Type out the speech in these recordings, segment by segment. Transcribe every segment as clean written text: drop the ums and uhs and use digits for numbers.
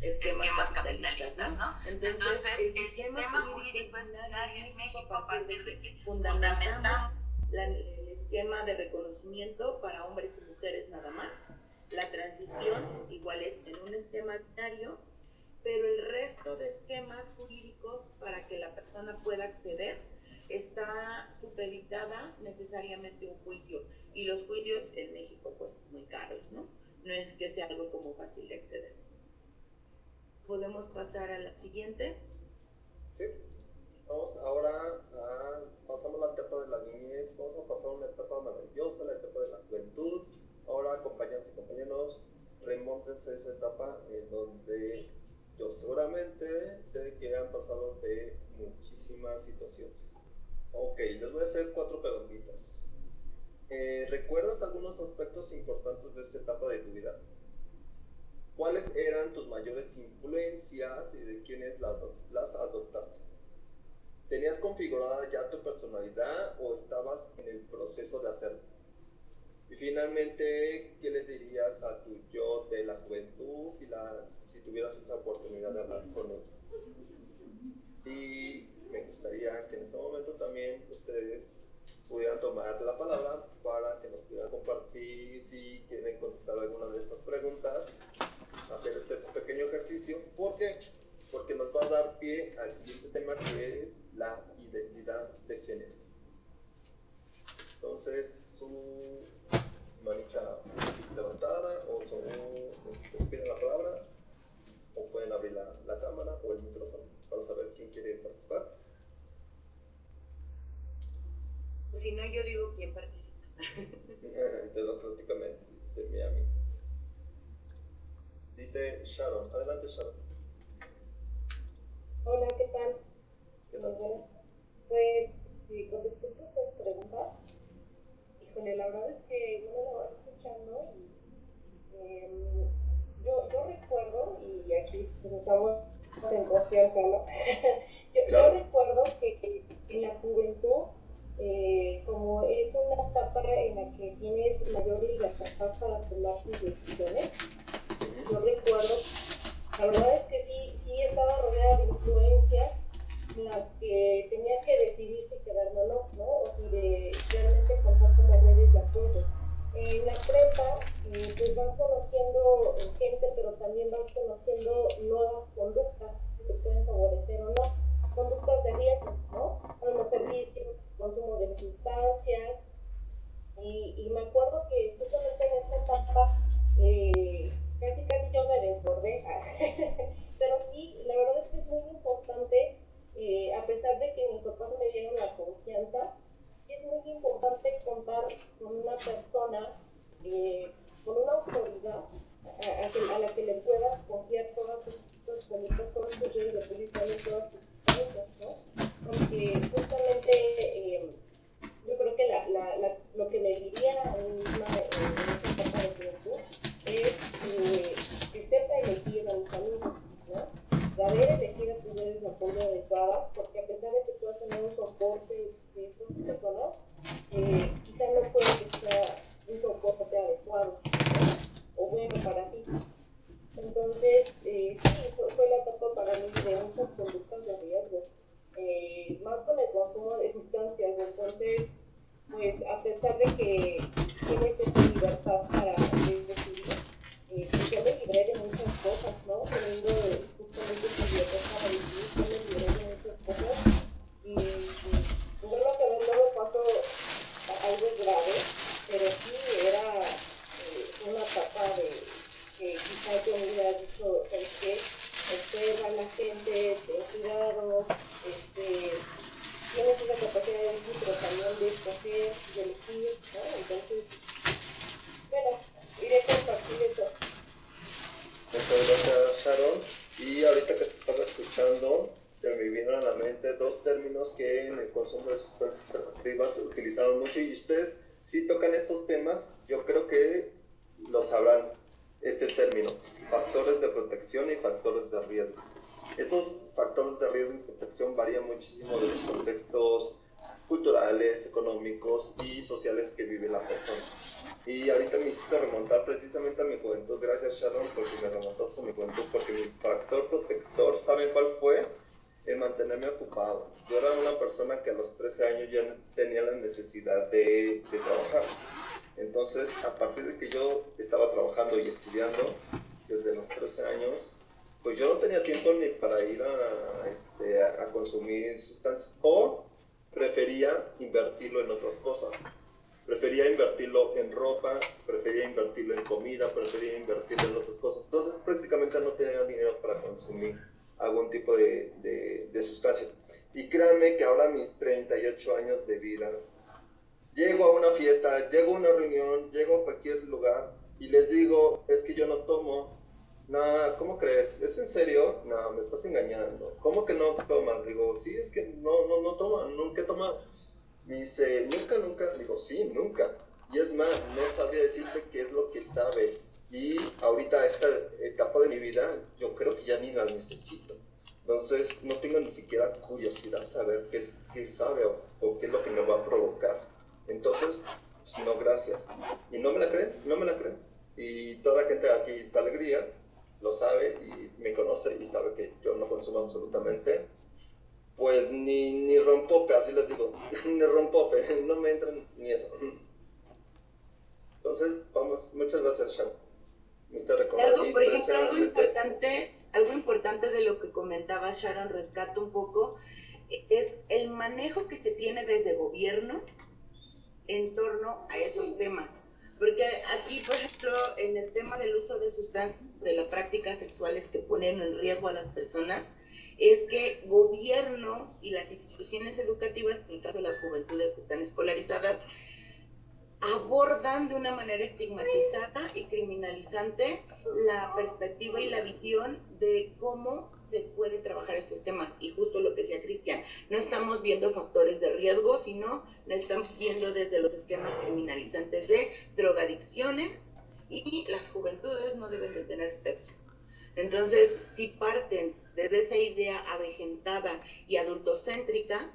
esquemas capitalistas, ¿no? Entonces, el sistema jurídico es binario en México a partir de que fundamentamos el esquema de reconocimiento para hombres y mujeres nada más. La transición igual es en un esquema binario, pero el resto de esquemas jurídicos para que la persona pueda acceder está supeditada necesariamente a un juicio, y los juicios en México pues muy caros, ¿no? No es que sea algo como fácil de acceder. ¿Podemos pasar a la siguiente? Sí. Vamos ahora pasamos la etapa de la niñez, vamos a pasar una etapa maravillosa, la etapa de la juventud. Ahora, compañeras y compañeros, remóntense a esa etapa en donde yo seguramente sé que han pasado de muchísimas situaciones. Ok, les voy a hacer 4 preguntitas. ¿Recuerdas algunos aspectos importantes de esta etapa de tu vida? ¿Cuáles eran tus mayores influencias y de quiénes las adoptaste? ¿Tenías configurada ya tu personalidad o estabas en el proceso de hacerlo? Y finalmente, ¿qué le dirías a tu yo de la juventud si tuvieras esa oportunidad de hablar con él? Y me gustaría que en este momento también ustedes pudieran tomar la palabra para que nos pudieran compartir si quieren contestar alguna de estas preguntas, hacer este pequeño ejercicio. ¿Por qué? Porque nos va a dar pie al siguiente tema, que es la identidad de género. Entonces, su manita levantada o piden la palabra, o pueden abrir la cámara o el micrófono para saber quién quiere participar. Si no, yo digo quién participa. Democráticamente, dice mi amigo. Dice Sharon. Adelante, Sharon. Hola, ¿qué tal? ¿Qué tal? Bueno, pues con respecto a estas preguntas, híjole, la verdad es que uno la va escuchando y yo recuerdo, y aquí pues estamos en confianza, ¿no? Yo recuerdo que en la juventud, como es una etapa en la que tienes mayor libertad para tomar tus decisiones, yo recuerdo, la verdad es que sí estaba rodeada de influencias en las que tenía que decidir si quedarme o no, o si realmente contar como redes de apoyo. En la prepa, pues vas conociendo gente, pero también vas conociendo nuevas conductas que te pueden favorecer o no, conductas de riesgo, ¿no? A lo mejor vicio, consumo de sustancias, y me acuerdo que justamente en esta etapa, casi yo me desbordé, pero sí, la verdad es que es muy importante, a pesar de que mis papás me dieron la confianza, sí es muy importante contar con una persona, con una autoridad a la que le puedas confiar todas tus cositas, todas tus redes de apoyo y también todas tus experiencias, ¿no? Porque justamente yo creo que lo que le diría a mí misma en esta etapa de juventud es que sepa elegir a mis amigos, ¿no? Saber elegir a tus redes de apoyo adecuadas, porque a pesar de que puedas tener un soporte de estas personas, quizá no puede que sea un soporte adecuado, ¿no? O bueno para ti. Entonces, sí, fue la etapa para mí de muchas conductas de riesgo, más con el consumo de sustancias. Entonces, pues a pesar de que tienes esa libertad para decidir, pues yo me libré de muchas cosas, ¿no? Teniendo justamente esa libertad para decidir, yo me libré de muchas cosas. Y bueno, que luego pasó algo grave, pero sí era una etapa de que quizás yo me hubiera dicho, ¿sabes qué? Observa a la gente, ten cuidado, tienes esa capacidad de decir, pero también de escoger, de elegir, ¿no? Entonces, bueno, iré a compartir eso. Muchas gracias, Sharon. Y ahorita que te estaba escuchando, se me vinieron a la mente 2 términos que en el consumo de sustancias activas se utilizaban mucho, y ustedes si tocan estos temas, yo creo que lo sabrán, este término: factores de protección y factores de riesgo. Estos factores de riesgo y protección varían muchísimo de los contextos culturales, económicos y sociales que vive la persona. Y ahorita me hiciste remontar precisamente a mi juventud. Gracias, Sharon, porque me remontaste a mi juventud, porque mi factor protector, ¿saben cuál fue? El mantenerme ocupado. Yo era una persona que a los 13 años ya tenía la necesidad de trabajar. Entonces, a partir de que yo estaba trabajando y estudiando desde los 13 años, pues yo no tenía tiempo ni para ir a consumir sustancias, o prefería invertirlo en otras cosas. Prefería invertirlo en ropa, prefería invertirlo en comida, prefería invertirlo en otras cosas. Entonces prácticamente no tenía dinero para consumir algún tipo de sustancia. Y créanme que ahora a mis 38 años de vida, llego a una fiesta, llego a una reunión, llego a cualquier lugar y les digo, es que yo no tomo. No, ¿cómo crees? ¿Es en serio? No, me estás engañando. ¿Cómo que no tomas? Digo, sí, es que no tomo, nunca he tomado. Me dice, ¿nunca? Digo, sí, nunca. Y es más, no sabría decirte qué es lo que sabe. Y ahorita esta etapa de mi vida, yo creo que ya ni la necesito. Entonces, no tengo ni siquiera curiosidad saber qué sabe o qué es lo que me va a provocar. Entonces, pues no, gracias. Y no me la creen. Y toda la gente aquí está alegría, lo sabe y me conoce y sabe que yo no consumo absolutamente. Pues ni rompope, así les digo, ni rompope, no me entran ni eso. Entonces, vamos, muchas gracias, Sharon. Por ejemplo, algo importante de lo que comentaba Sharon, rescato un poco, es el manejo que se tiene desde gobierno en torno a esos temas. Porque aquí, por ejemplo, en el tema del uso de sustancias, de las prácticas sexuales que ponen en riesgo a las personas, es que gobierno y las instituciones educativas, en el caso de las juventudes que están escolarizadas, abordan de una manera estigmatizada y criminalizante la perspectiva y la visión de cómo se puede trabajar estos temas. Y justo lo que decía Cristian, no estamos viendo factores de riesgo, sino lo estamos viendo desde los esquemas criminalizantes de drogadicciones, y las juventudes no deben de tener sexo. Entonces, si parten desde esa idea avejentada y adultocéntrica,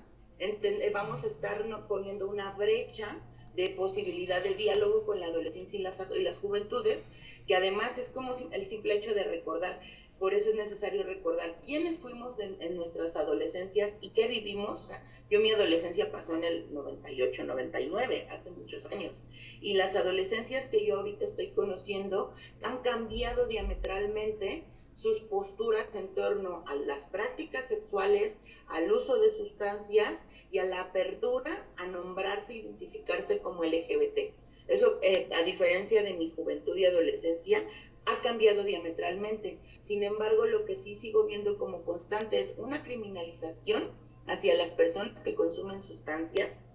vamos a estar poniendo una brecha de posibilidad de diálogo con la adolescencia y las juventudes, que además es como el simple hecho de recordar. Por eso es necesario recordar quiénes fuimos en nuestras adolescencias y qué vivimos. Yo mi adolescencia pasó en el 98, 99, hace muchos años. Y las adolescencias que yo ahorita estoy conociendo han cambiado diametralmente sus posturas en torno a las prácticas sexuales, al uso de sustancias y a la apertura a nombrarse e identificarse como LGBT. Eso, a diferencia de mi juventud y adolescencia, ha cambiado diametralmente. Sin embargo, lo que sí sigo viendo como constante es una criminalización hacia las personas que consumen sustancias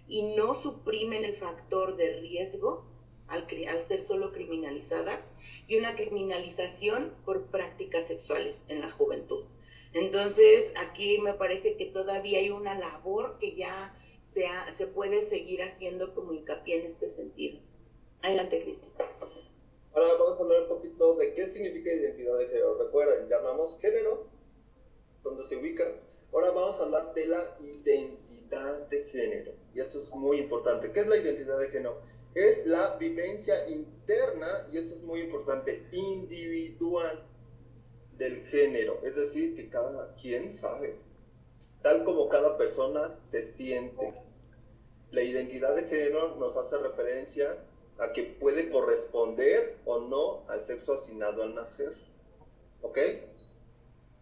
y no suprimen el factor de riesgo al ser solo criminalizadas, y una criminalización por prácticas sexuales en la juventud. Entonces, aquí me parece que todavía hay una labor que ya se puede seguir haciendo como hincapié en este sentido. Adelante, Cristian. Ahora vamos a hablar un poquito de qué significa identidad de género. Recuerden, llamamos género, donde se ubica. Ahora vamos a hablar de la identidad de género. Y esto es muy importante. ¿Qué es la identidad de género? Es la vivencia interna, y esto es muy importante, individual del género. Es decir, que cada quien sabe, tal como cada persona se siente. La identidad de género nos hace referencia a que puede corresponder o no al sexo asignado al nacer. ¿Ok?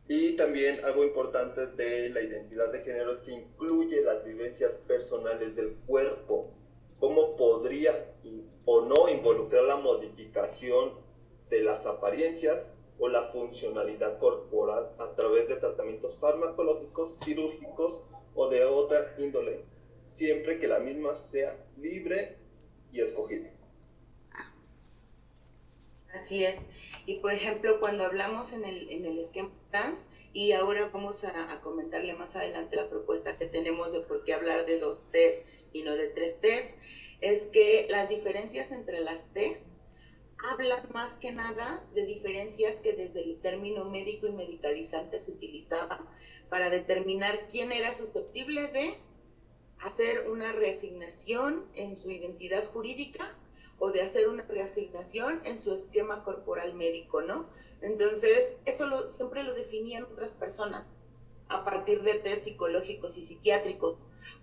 Y también algo importante de la identidad de género es que incluye las vivencias personales del cuerpo. ¿Cómo podría o no involucrar la modificación de las apariencias o la funcionalidad corporal a través de tratamientos farmacológicos, quirúrgicos o de otra índole, siempre que la misma sea libre y escogida? Así es. Y por ejemplo, cuando hablamos en el esquema trans, y ahora vamos a comentarle más adelante la propuesta que tenemos de por qué hablar de 2 Ts y no de 3 Ts, es que las diferencias entre las Ts hablan más que nada de diferencias que desde el término médico y medicalizante se utilizaba para determinar quién era susceptible de hacer una reasignación en su identidad jurídica o de hacer una reasignación en su esquema corporal médico, ¿no? Entonces, eso siempre lo definían otras personas a partir de test psicológicos y psiquiátricos,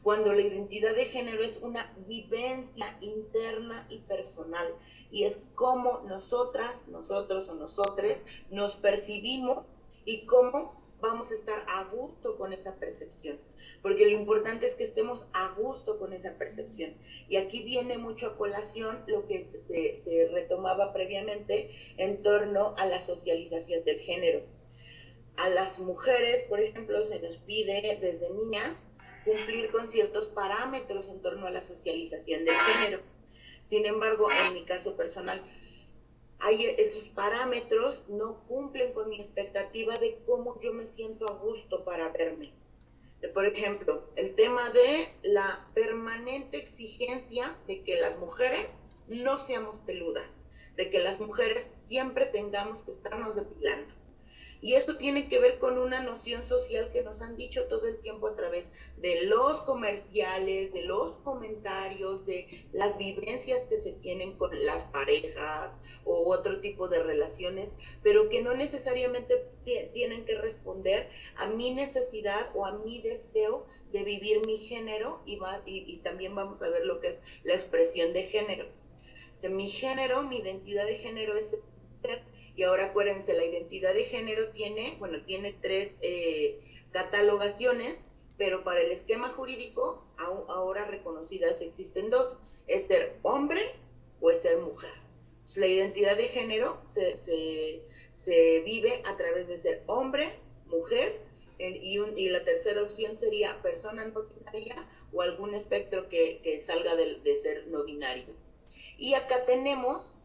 cuando la identidad de género es una vivencia interna y personal, y es cómo nosotras, nosotros o nosotres nos percibimos y cómo vamos a estar a gusto con esa percepción, porque lo importante es que estemos a gusto con esa percepción. Y aquí viene mucho a colación lo que se retomaba previamente en torno a la socialización del género. A las mujeres, por ejemplo, se nos pide desde niñas cumplir con ciertos parámetros en torno a la socialización del género. Sin embargo, en mi caso personal, esos parámetros no cumplen con mi expectativa de cómo yo me siento a gusto para verme. Por ejemplo, el tema de la permanente exigencia de que las mujeres no seamos peludas, de que las mujeres siempre tengamos que estarnos depilando. Y esto tiene que ver con una noción social que nos han dicho todo el tiempo a través de los comerciales, de los comentarios, de las vivencias que se tienen con las parejas o otro tipo de relaciones, pero que no necesariamente tienen que responder a mi necesidad o a mi deseo de vivir mi género, y también vamos a ver lo que es la expresión de género. O sea, mi género, mi identidad de género es ser. Y ahora acuérdense, la identidad de género tiene 3 catalogaciones, pero para el esquema jurídico ahora reconocidas existen 2, es ser hombre o es ser mujer. Entonces, la identidad de género se vive a través de ser hombre, mujer, y la tercera opción sería persona no binaria o algún espectro que salga de ser no binario. Y acá tenemos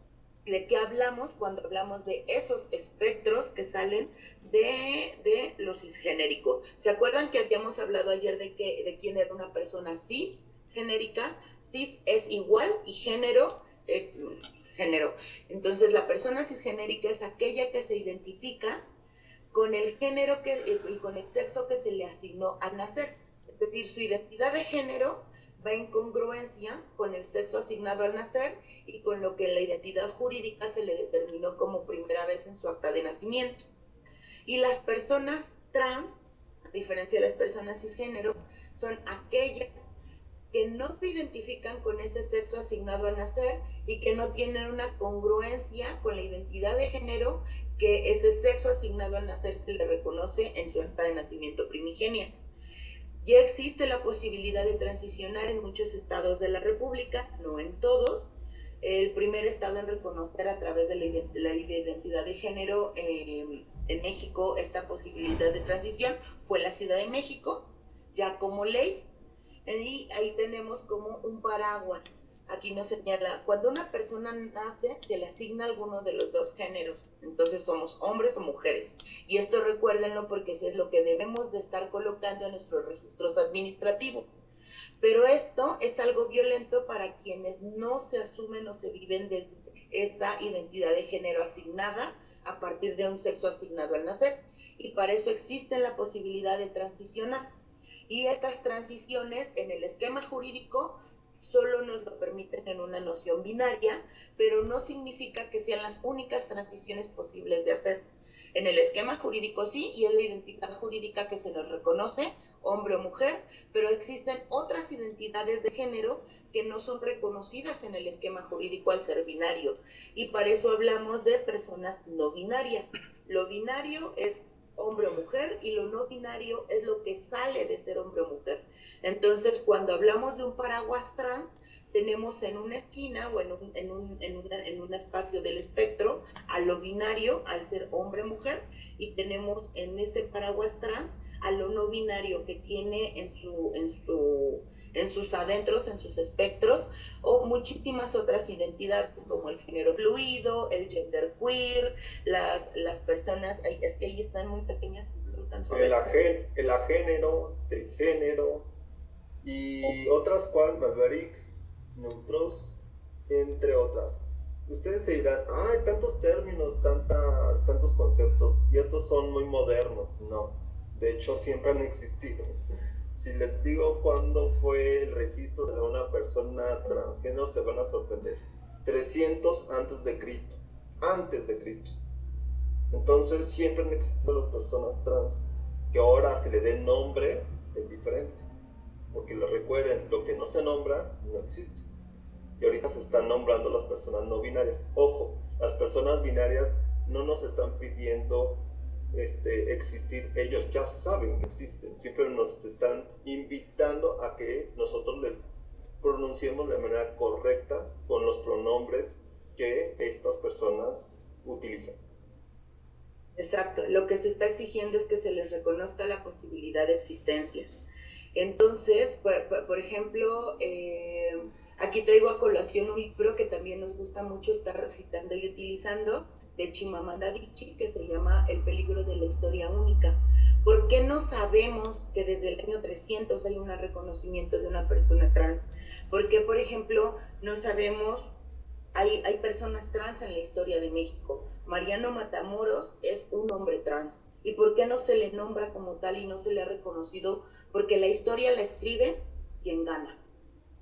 de qué hablamos cuando hablamos de esos espectros que salen de lo cisgénerico. ¿Se acuerdan que habíamos hablado ayer de quién era una persona cisgénerica? Cis es igual y género es género. Entonces, la persona cisgénerica es aquella que se identifica con el género y con el sexo que se le asignó al nacer. Es decir, su identidad de género va en congruencia con el sexo asignado al nacer y con lo que en la identidad jurídica se le determinó como primera vez en su acta de nacimiento. Y las personas trans, a diferencia de las personas cisgénero, son aquellas que no se identifican con ese sexo asignado al nacer y que no tienen una congruencia con la identidad de género que ese sexo asignado al nacer se le reconoce en su acta de nacimiento primigenia. Ya existe la posibilidad de transicionar en muchos estados de la República, no en todos. El primer estado en reconocer a través de la identidad de género en México esta posibilidad de transición fue la Ciudad de México, ya como ley. Y ahí tenemos como un paraguas. Aquí nos señala, cuando una persona nace, se le asigna alguno de los 2 géneros. Entonces somos hombres o mujeres. Y esto recuérdenlo porque eso es lo que debemos de estar colocando en nuestros registros administrativos. Pero esto es algo violento para quienes no se asumen o se viven desde esta identidad de género asignada a partir de un sexo asignado al nacer. Y para eso existe la posibilidad de transicionar. Y estas transiciones en el esquema jurídico solo nos lo permiten en una noción binaria, pero no significa que sean las únicas transiciones posibles de hacer. En el esquema jurídico sí, y es la identidad jurídica que se nos reconoce, hombre o mujer, pero existen otras identidades de género que no son reconocidas en el esquema jurídico al ser binario, y para eso hablamos de personas no binarias. Lo binario es hombre o mujer, y lo no binario es lo que sale de ser hombre o mujer. Entonces, cuando hablamos de un paraguas trans, tenemos en una esquina o en un espacio del espectro a lo binario, al ser hombre o mujer, y tenemos en ese paraguas trans a lo no binario que tiene en sus adentros, en sus espectros, o muchísimas otras identidades como el género fluido, el gender queer, las personas, es que ahí están muy pequeñas, el agénero, trigénero y otras cual, Maverick, neutros, entre otras. Ustedes se dirán, hay tantos términos, tantos conceptos, y estos son muy modernos. No, de hecho siempre han existido. Si les digo cuándo fue el registro de una persona transgénero, se van a sorprender. 300 antes de Cristo. Entonces siempre han existido las personas trans. Que ahora se le dé nombre es diferente. Porque lo recuerden, lo que no se nombra no existe. Y ahorita se están nombrando las personas no binarias. Ojo, las personas binarias no nos están pidiendo existir, ellos ya saben que existen, siempre nos están invitando a que nosotros les pronunciemos de manera correcta con los pronombres que estas personas utilizan. Exacto, lo que se está exigiendo es que se les reconozca la posibilidad de existencia. Entonces, por ejemplo, aquí traigo a colación un libro que también nos gusta mucho estar recitando y utilizando, de Chimamanda Adichie, que se llama El peligro de la historia única. ¿Por qué no sabemos que desde el año 300 hay un reconocimiento de una persona trans? ¿Por qué, por ejemplo, no sabemos, hay personas trans en la historia de México? Mariano Matamoros es un hombre trans. ¿Y por qué no se le nombra como tal y no se le ha reconocido? Porque la historia la escribe quien gana.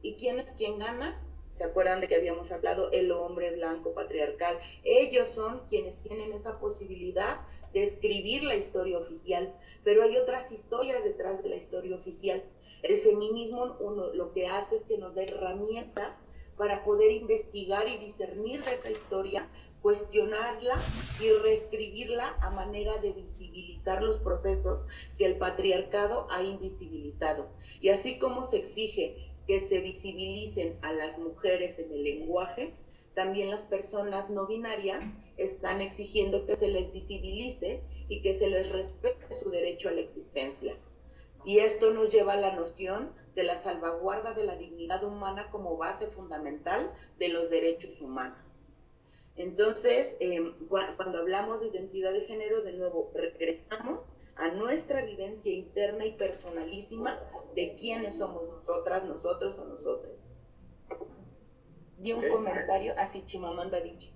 ¿Y quién es quien gana? ¿Se acuerdan de que habíamos hablado? El hombre blanco patriarcal. Ellos son quienes tienen esa posibilidad de escribir la historia oficial, pero hay otras historias detrás de la historia oficial. El feminismo lo que hace es que nos da herramientas para poder investigar y discernir de esa historia, cuestionarla y reescribirla a manera de visibilizar los procesos que el patriarcado ha invisibilizado. Y así como se exige que se visibilicen a las mujeres en el lenguaje, también las personas no binarias están exigiendo que se les visibilice y que se les respete su derecho a la existencia. Y esto nos lleva a la noción de la salvaguarda de la dignidad humana como base fundamental de los derechos humanos. Entonces, cuando hablamos de identidad de género, de nuevo regresamos a nuestra vivencia interna y personalísima de quiénes somos nosotras, nosotros o nosotras. Vi un comentario, así Chimamanda Adichie.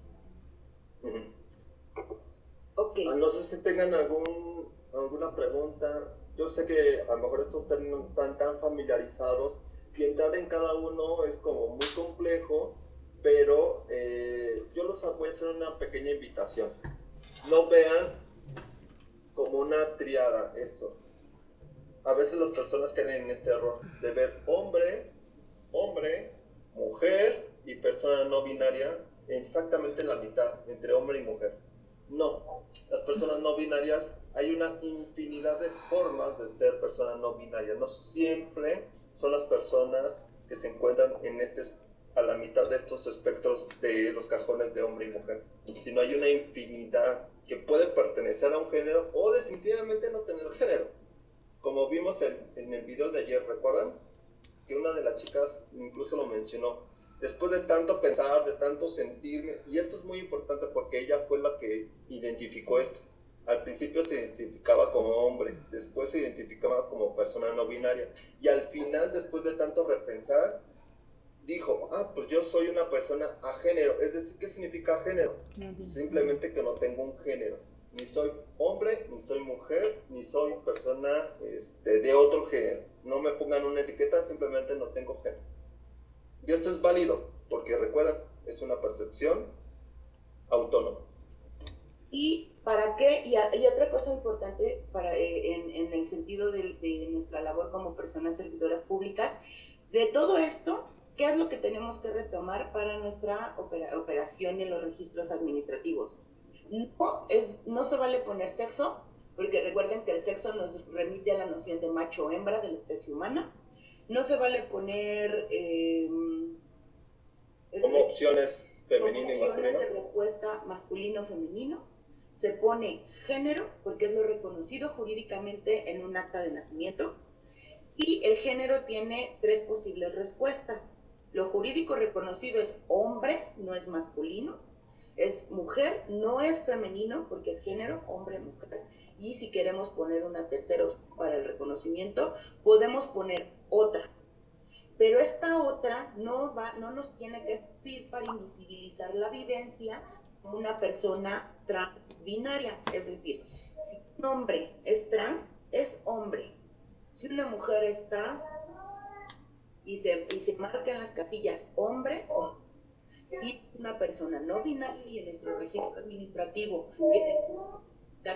Okay. No sé si tengan alguna pregunta. Yo sé que a lo mejor estos términos no están tan familiarizados y entrar en cada uno es como muy complejo, pero yo los voy a hacer una pequeña invitación. No vean como una triada eso. A veces las personas caen en este error de ver hombre, mujer y persona no binaria exactamente en la mitad, entre hombre y mujer. No, las personas no binarias, hay una infinidad de formas de ser persona no binaria. No siempre son las personas que se encuentran a la mitad de estos espectros de los cajones de hombre y mujer, sino hay una infinidad que puede pertenecer a un género o definitivamente no tener género. Como vimos en el video de ayer, ¿recuerdan? Que una de las chicas incluso lo mencionó. Después de tanto pensar, de tanto sentirme, y esto es muy importante porque ella fue la que identificó esto. Al principio se identificaba como hombre, después se identificaba como persona no binaria, y al final, después de tanto repensar, dijo, pues yo soy una persona agénero. Es decir, ¿qué significa género? Simplemente que no tengo un género. Ni soy hombre, ni soy mujer, ni soy persona de otro género. No me pongan una etiqueta, simplemente no tengo género. Y esto es válido, porque recuerdan, es una percepción autónoma. ¿Y para qué? Y otra cosa importante en el sentido de nuestra labor como personas servidoras públicas, de todo esto, ¿qué es lo que tenemos que retomar para nuestra operación en los registros administrativos? No se vale poner sexo, porque recuerden que el sexo nos remite a la noción de macho o hembra de la especie humana. No se vale poner como opciones femenino y masculino. Opciones de respuesta masculino-femenino. Se pone género, porque es lo reconocido jurídicamente en un acta de nacimiento. Y el género tiene 3 posibles respuestas. Lo jurídico reconocido es hombre, no es masculino. Es mujer, no es femenino, porque es género, hombre, mujer. Y si queremos poner una tercera para el reconocimiento, podemos poner otra. Pero esta otra no nos tiene que servir para invisibilizar la vivencia de una persona transbinaria. Es decir, si un hombre es trans, es hombre. Si una mujer es trans y se marcan las casillas hombre o Si una persona no binaria y en nuestro registro administrativo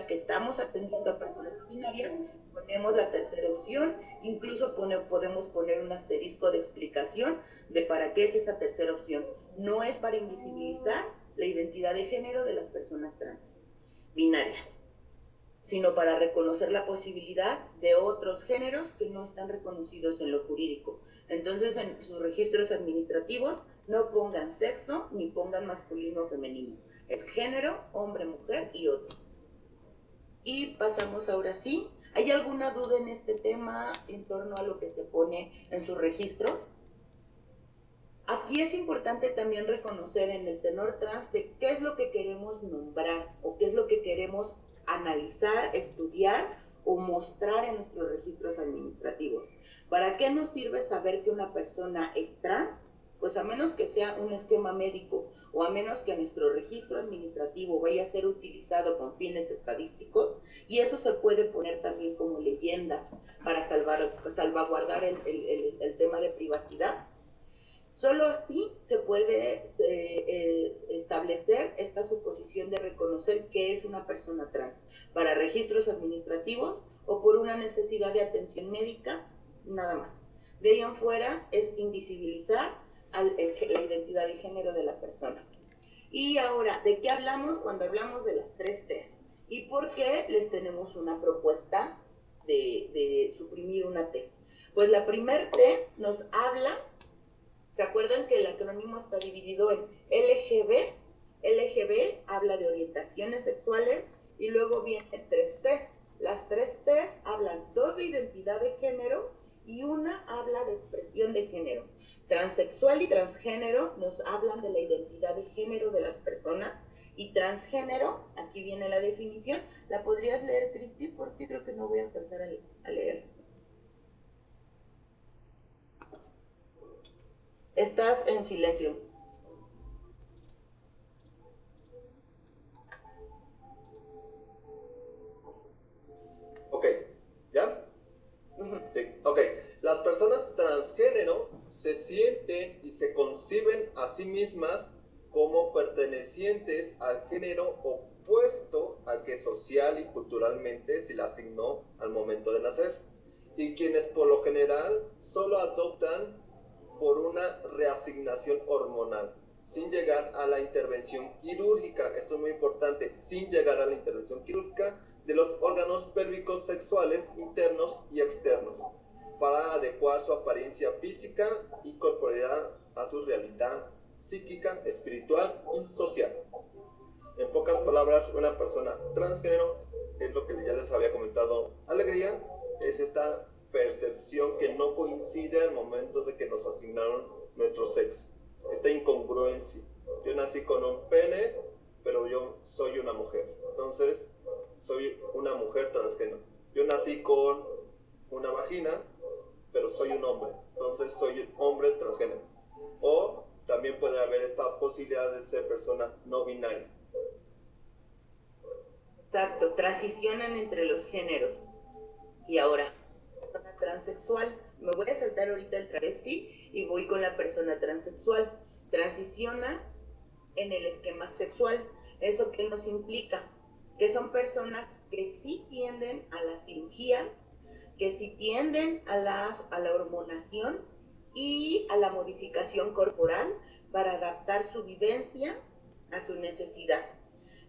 que estamos atendiendo a personas no binarias, ponemos la tercera opción, incluso podemos poner un asterisco de explicación de para qué es esa tercera opción. No es para invisibilizar la identidad de género de las personas trans binarias, sino para reconocer la posibilidad de otros géneros que no están reconocidos en lo jurídico. Entonces, en sus registros administrativos no pongan sexo ni pongan masculino o femenino. Es género, hombre, mujer y otro. Y pasamos ahora sí. ¿Hay alguna duda en este tema en torno a lo que se pone en sus registros? Aquí es importante también reconocer en el tenor trans de qué es lo que queremos nombrar o qué es lo que queremos analizar, estudiar o mostrar en nuestros registros administrativos. ¿Para qué nos sirve saber que una persona es trans? Pues a menos que sea un esquema médico o a menos que nuestro registro administrativo vaya a ser utilizado con fines estadísticos, y eso se puede poner también como leyenda para salvaguardar el tema de privacidad. Solo así se puede establecer esta suposición de reconocer que es una persona trans para registros administrativos o por una necesidad de atención médica, nada más. De ahí en fuera es invisibilizar la identidad de género de la persona. Y ahora, ¿de qué hablamos cuando hablamos de las 3 T's? ¿Y por qué les tenemos una propuesta de suprimir una T? Pues la primer T nos habla. ¿Se acuerdan que el acrónimo está dividido en LGB? LGB habla de orientaciones sexuales y luego vienen 3 T's. Las 3 T's hablan 2 de identidad de género y una habla de expresión de género. Transexual y transgénero nos hablan de la identidad de género de las personas, y transgénero, aquí viene la definición. ¿La podrías leer, Cristi? Porque creo que no voy a alcanzar a leer. Estás en silencio. Ok, ¿ya? Sí, ok. Las personas transgénero se sienten y se conciben a sí mismas como pertenecientes al género opuesto al que social y culturalmente se le asignó al momento de nacer, y quienes por lo general solo adoptan por una reasignación hormonal, sin llegar a la intervención quirúrgica. Esto es muy importante, sin llegar a la intervención quirúrgica de los órganos pélvicos sexuales internos y externos, para adecuar su apariencia física y corporeidad a su realidad psíquica, espiritual y social. En pocas palabras, una persona transgénero es lo que ya les había comentado Alegría, es esta percepción que no coincide al momento de que nos asignaron nuestro sexo, esta incongruencia. Yo nací con un pene, pero yo soy una mujer, entonces soy una mujer transgénero. Yo nací con una vagina, pero soy un hombre, entonces soy un hombre transgénero. O también puede haber esta posibilidad de ser persona no binaria. Exacto, transicionan entre los géneros. Y ahora, persona transexual. Me voy a saltar ahorita el travesti y voy con la persona transexual. Transiciona en el esquema sexual. ¿Eso qué nos implica? Que son personas que sí tienden a las cirugías, que sí tienden a la hormonación y a la modificación corporal para adaptar su vivencia a su necesidad.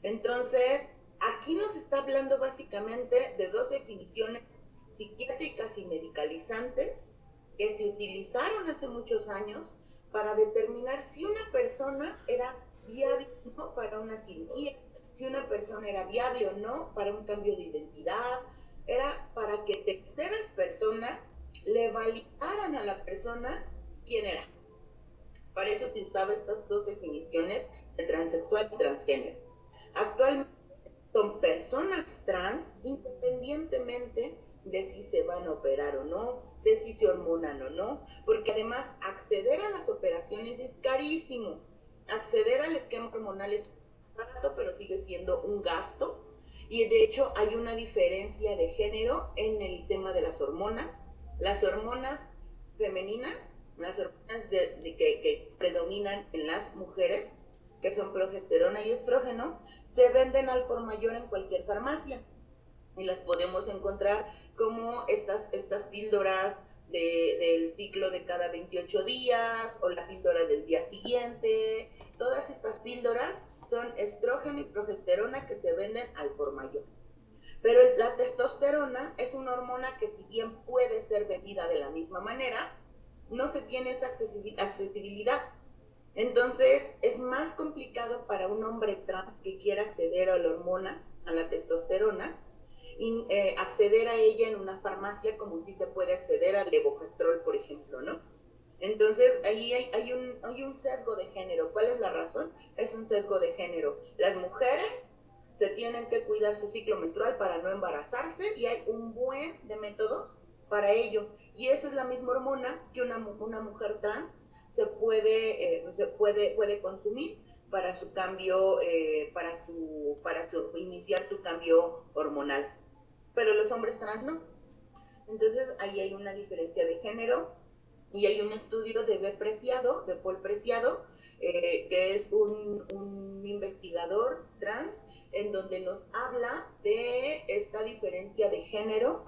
Entonces, aquí nos está hablando básicamente de 2 definiciones psiquiátricas y medicalizantes que se utilizaron hace muchos años para determinar si una persona era viable o no para una cirugía, si una persona era viable o no para un cambio de identidad. Era para que terceras personas le validaran a la persona quién era. Para eso se usaba estas 2 definiciones de transexual y transgénero. Actualmente son personas trans independientemente de si se van a operar o no, de si se hormonan o no, porque además acceder a las operaciones es carísimo. Acceder al esquema hormonal es barato, pero sigue siendo un gasto. Y de hecho hay una diferencia de género en el tema de las hormonas. Las hormonas femeninas Las hormonas que predominan en las mujeres, que son progesterona y estrógeno, se venden al por mayor en cualquier farmacia. Y las podemos encontrar como estas píldoras del ciclo de cada 28 días o la píldora del día siguiente. Todas estas píldoras son estrógeno y progesterona que se venden al por mayor. Pero la testosterona es una hormona que, si bien puede ser vendida de la misma manera, no se tiene esa accesibilidad. Entonces es más complicado para un hombre trans que quiera acceder a la hormona, a la testosterona, y acceder a ella en una farmacia, como si se puede acceder al levogestrol, por ejemplo, ¿no? Entonces ahí hay un sesgo de género. ¿Cuál es la razón? Es un sesgo de género. Las mujeres se tienen que cuidar su ciclo menstrual para no embarazarse, y hay un buen de métodos para ello. Y esa es la misma hormona que una mujer trans puede consumir para su cambio, para iniciar su cambio hormonal. Pero los hombres trans no. Entonces ahí hay una diferencia de género, y hay un estudio de Paul Preciado, que es un investigador trans, en donde nos habla de esta diferencia de género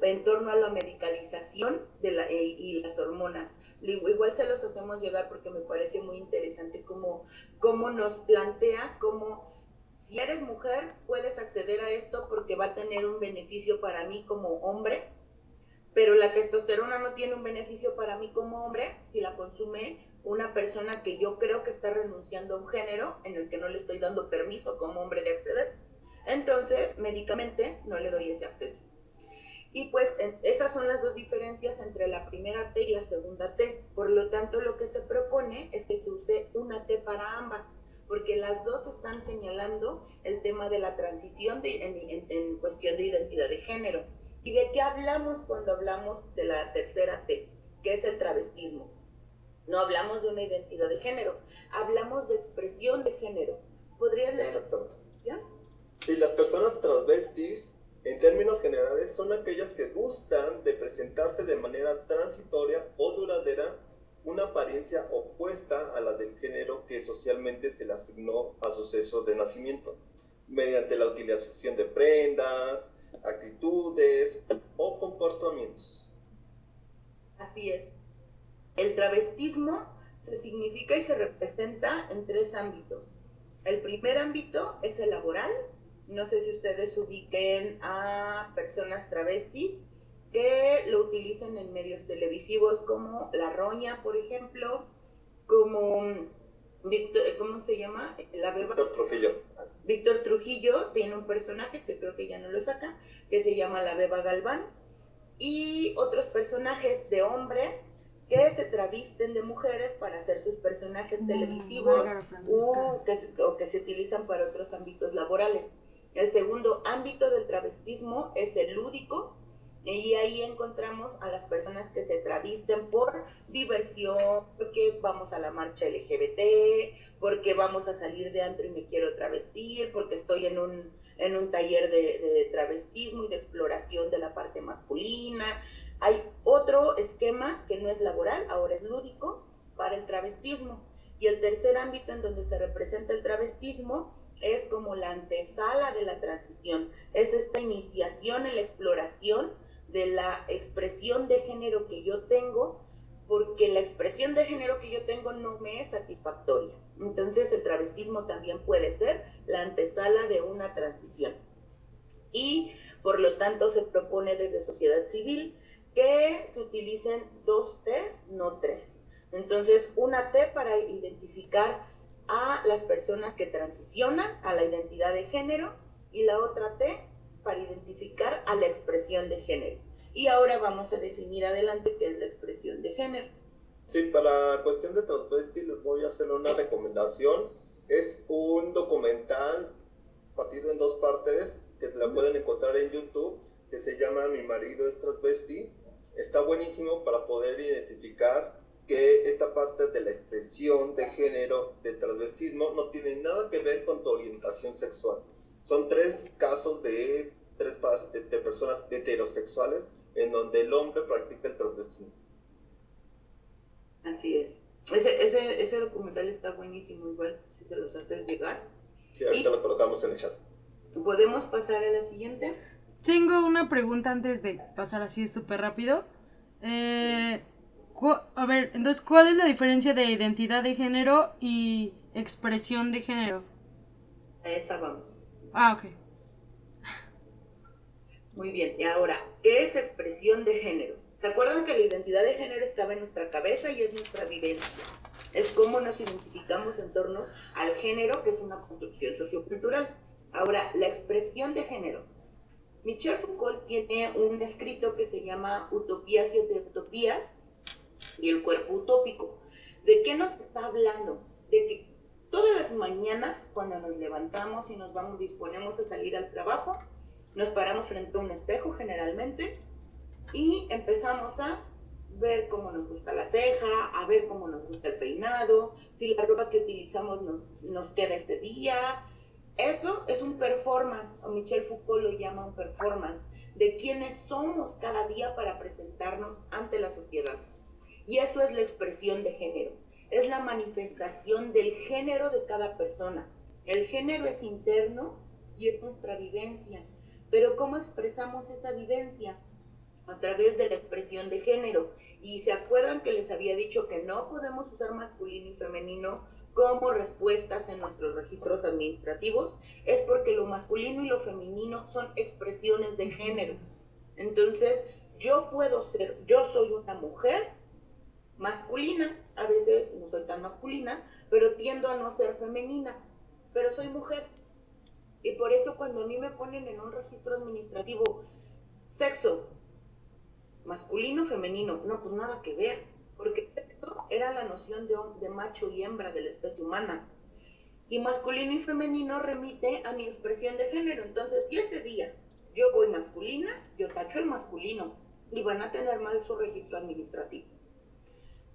en torno a la medicalización y las hormonas. Igual se los hacemos llegar porque me parece muy interesante cómo nos plantea cómo, si eres mujer, puedes acceder a esto porque va a tener un beneficio para mí como hombre, pero la testosterona no tiene un beneficio para mí como hombre si la consume una persona que yo creo que está renunciando a un género en el que no le estoy dando permiso como hombre de acceder. Entonces, médicamente, no le doy ese acceso. Y pues esas son las dos diferencias entre la primera T y la segunda T. Por lo tanto, lo que se propone es que se use una T para ambas, porque las dos están señalando el tema de la transición en cuestión de identidad de género. ¿Y de qué hablamos cuando hablamos de la tercera T? Que es el travestismo. No hablamos de una identidad de género, hablamos de expresión de género. ¿Podrías leer? Exactamente. ¿Ya? Sí, las personas transvestis, en términos generales, son aquellas que gustan de presentarse de manera transitoria o duradera una apariencia opuesta a la del género que socialmente se le asignó a su sexo de nacimiento, mediante la utilización de prendas, actitudes o comportamientos. Así es. El travestismo se significa y se representa en 3 ámbitos. El primer ámbito es el laboral. No sé si ustedes ubiquen a personas travestis que lo utilizan en medios televisivos como La Roña, por ejemplo, como ¿cómo se llama? Víctor Trujillo. Víctor Trujillo tiene un personaje que creo que ya no lo saca, que se llama La Beba Galván, y otros personajes de hombres que se travisten de mujeres para hacer sus personajes televisivos o que se utilizan para otros ámbitos laborales. El segundo ámbito del travestismo es el lúdico, y ahí encontramos a las personas que se travisten por diversión, porque vamos a la marcha LGBT, porque vamos a salir de antro y me quiero travestir, porque estoy en un taller de travestismo y de exploración de la parte masculina. Hay otro esquema que no es laboral, ahora es lúdico, para el travestismo. Y el tercer ámbito en donde se representa el travestismo es como la antesala de la transición, es esta iniciación en la exploración de la expresión de género que yo tengo, porque la expresión de género que yo tengo no me es satisfactoria. Entonces el travestismo también puede ser la antesala de una transición. Y por lo tanto se propone desde sociedad civil que se utilicen 2 T's, no 3. Entonces una T para identificar a las personas que transicionan a la identidad de género, y la otra T para identificar a la expresión de género. Y ahora vamos a definir adelante qué es la expresión de género. Sí, para cuestión de transvesti les voy a hacer una recomendación. Es un documental partido en 2 partes que se la pueden encontrar en YouTube, que se llama Mi marido es transvesti. Está buenísimo para poder identificar que esta parte de la expresión de género del transvestismo no tiene nada que ver con tu orientación sexual. Son 3 casos de personas heterosexuales en donde el hombre practica el transvestismo. Así es. Ese documental está buenísimo, igual si se los haces llegar. Sí, ahorita lo colocamos en el chat. ¿Podemos pasar a la siguiente? Tengo una pregunta antes de pasar así súper rápido. A ver, entonces, ¿cuál es la diferencia de identidad de género y expresión de género? A esa vamos. Ok. Muy bien, y ahora, ¿qué es expresión de género? ¿Se acuerdan que la identidad de género estaba en nuestra cabeza y es nuestra vivencia? Es cómo nos identificamos en torno al género, que es una construcción sociocultural. Ahora, la expresión de género. Michel Foucault tiene un escrito que se llama Utopías y Heterotopías y el cuerpo utópico. ¿De qué nos está hablando? De que todas las mañanas, cuando nos levantamos y nos disponemos a salir al trabajo, nos paramos frente a un espejo generalmente y empezamos a ver cómo nos gusta la ceja, a ver cómo nos gusta el peinado, si la ropa que utilizamos nos queda este día. Eso es un performance, o Michel Foucault lo llama un performance, de quiénes somos cada día para presentarnos ante la sociedad. Y eso es la expresión de género, es la manifestación del género de cada persona. El género es interno y es nuestra vivencia, pero ¿cómo expresamos esa vivencia? A través de la expresión de género. Y se acuerdan que les había dicho que no podemos usar masculino y femenino como respuestas en nuestros registros administrativos, es porque lo masculino y lo femenino son expresiones de género. Entonces, yo soy una mujer masculina, a veces no soy tan masculina, pero tiendo a no ser femenina, pero soy mujer. Y por eso cuando a mí me ponen en un registro administrativo sexo, masculino, femenino, no, pues nada que ver, porque esto era la noción de macho y hembra de la especie humana. Y masculino y femenino remite a mi expresión de género. Entonces, si ese día yo voy masculina, yo tacho el masculino y van a tener mal su registro administrativo.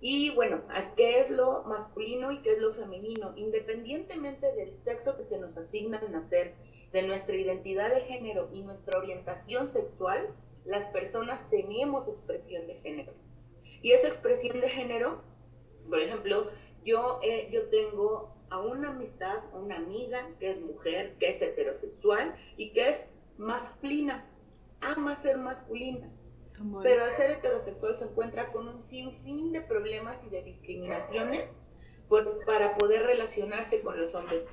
Y bueno, ¿a qué es lo masculino y qué es lo femenino? Independientemente del sexo que se nos asigna al nacer, de nuestra identidad de género y nuestra orientación sexual, las personas tenemos expresión de género. Y esa expresión de género, por ejemplo, yo tengo a una amistad, una amiga que es mujer, que es heterosexual y que es masculina, ama ser masculina. Pero al ser heterosexual se encuentra con un sinfín de problemas y de discriminaciones para poder relacionarse con los hombres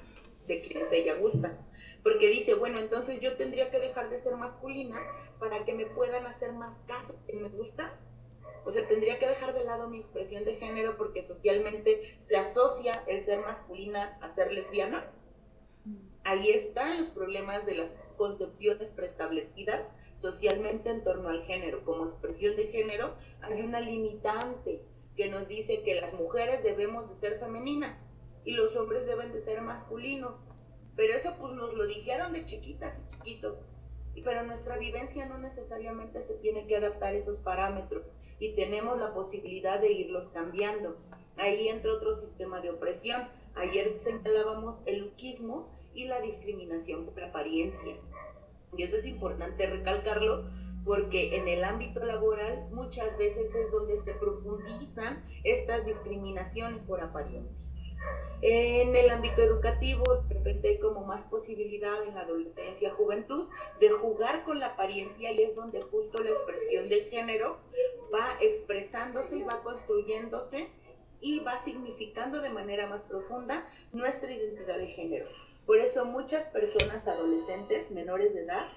de quienes ella gusta. Porque dice, bueno, entonces yo tendría que dejar de ser masculina para que me puedan hacer más caso que me gusta. O sea, tendría que dejar de lado mi expresión de género porque socialmente se asocia el ser masculina a ser lesbiana. Ahí están los problemas de las concepciones preestablecidas socialmente en torno al género. Como expresión de género hay una limitante que nos dice que las mujeres debemos de ser femeninas y los hombres deben de ser masculinos. Pero eso pues nos lo dijeron de chiquitas y chiquitos. Pero nuestra vivencia no necesariamente se tiene que adaptar a esos parámetros y tenemos la posibilidad de irlos cambiando. Ahí entra otro sistema de opresión. Ayer señalábamos el luquismo y la discriminación por apariencia. Y eso es importante recalcarlo porque en el ámbito laboral muchas veces es donde se profundizan estas discriminaciones por apariencia. En el ámbito educativo, de repente hay como más posibilidad en la adolescencia, juventud, de jugar con la apariencia y es donde justo la expresión del género va expresándose y va construyéndose y va significando de manera más profunda nuestra identidad de género. Por eso muchas personas adolescentes, menores de edad,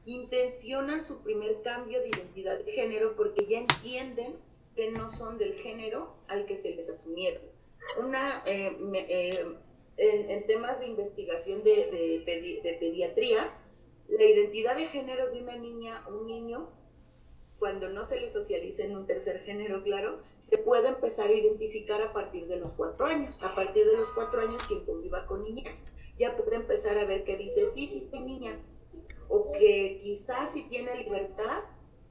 intencionan su primer cambio de identidad de género porque ya entienden que no son del género al que se les asumieron. En temas de investigación de pediatría, la identidad de género de una niña o un niño, cuando no se le socializa en un tercer género, claro, se puede empezar a identificar a partir de los 4 años. A partir de los 4 años, quien conviva con niñas ya puede empezar a ver que dice, sí soy niña, o que quizás si tiene libertad,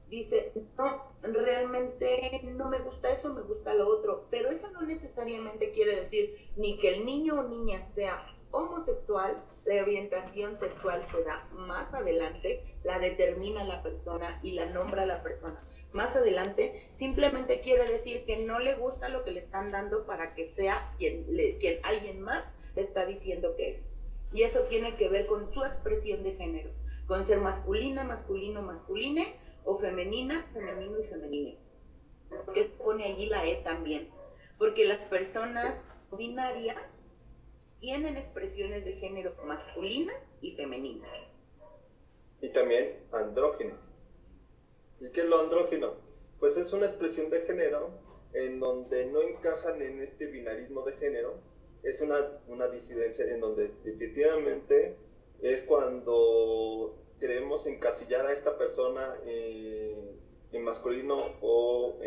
dice, no, realmente no me gusta eso, me gusta lo otro. Pero eso no necesariamente quiere decir ni que el niño o niña sea homosexual, la orientación sexual se da más adelante, la determina la persona y la nombra la persona más adelante. Simplemente quiere decir que no le gusta lo que le están dando para que sea quien alguien más le está diciendo que es. Y eso tiene que ver con su expresión de género, con ser masculina, masculino, masculine, o femenina, femenino y femenino. Que se pone allí la E también, porque las personas binarias tienen expresiones de género masculinas y femeninas. Y también andróginas. ¿Y qué es lo andrógino? Pues es una expresión de género en donde no encajan en este binarismo de género. Es una disidencia en donde definitivamente es cuando queremos encasillar a esta persona en masculino o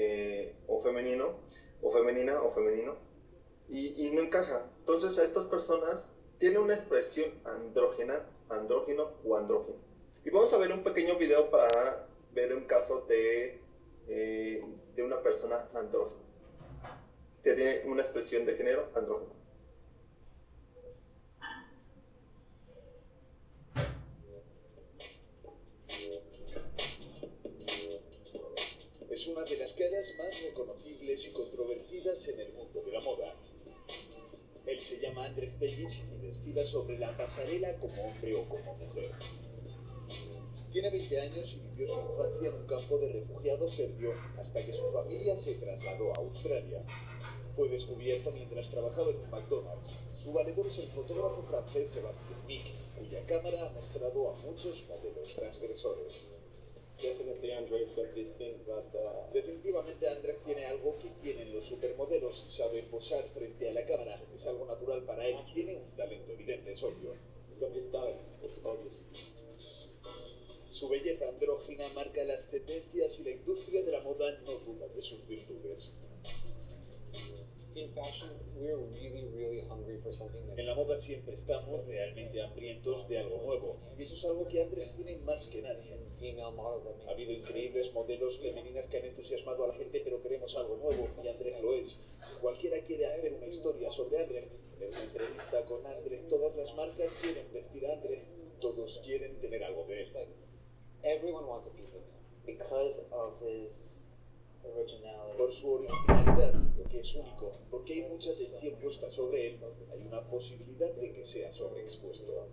femenino, o femenina o femenino, y no encaja. Entonces a estas personas tienen una expresión andrógena, andrógino o andrógino. Y vamos a ver un pequeño video para ver un caso de una persona andrógina, que tiene una expresión de género andrógeno. Es una de las caras más reconocibles y controvertidas en el mundo de la moda. Él se llama Andrej Pejic y desfila sobre la pasarela como hombre o como mujer. Tiene 20 años y vivió su infancia en un campo de refugiados serbio hasta que su familia se trasladó a Australia. Fue descubierto mientras trabajaba en un McDonald's. Su valedor es el fotógrafo francés Sébastien Mick, cuya cámara ha mostrado a muchos modelos transgresores. Definitivamente Andrej tiene algo que tienen los supermodelos, sabe posar frente a la cámara, es algo natural para él, tiene un talento evidente, es obvio. Su belleza andrógina marca las tendencias y la industria de la moda no duda de sus virtudes. En la moda siempre estamos realmente hambrientos de algo nuevo, y eso es algo que Andrej tiene más que nadie. Ha habido increíbles modelos femeninas que han entusiasmado a la gente, pero queremos algo nuevo, y Andrej lo es. Cualquiera quiere hacer una historia sobre Andrej, tener una entrevista con Andrej, todas las marcas quieren vestir a Andrej, todos quieren tener algo de él. Por su originalidad, porque es único, porque hay mucha atención puesta sobre él, hay una posibilidad de que sea sobreexpuesto.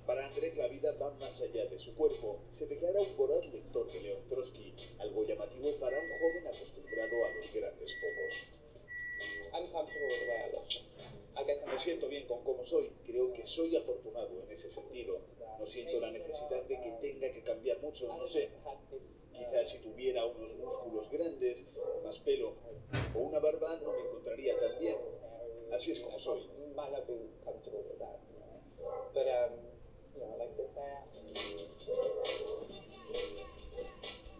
Para Andrej la vida va más allá de su cuerpo. Se declara un voraz lector de León Trotsky, algo llamativo para un joven acostumbrado a los grandes focos. Me siento bien con cómo soy, creo que soy afortunado en ese sentido. No siento la necesidad de que tenga que cambiar mucho, no sé. Quizás si tuviera unos músculos grandes, más pelo o una barba no me encontraría tan bien. Así es como soy.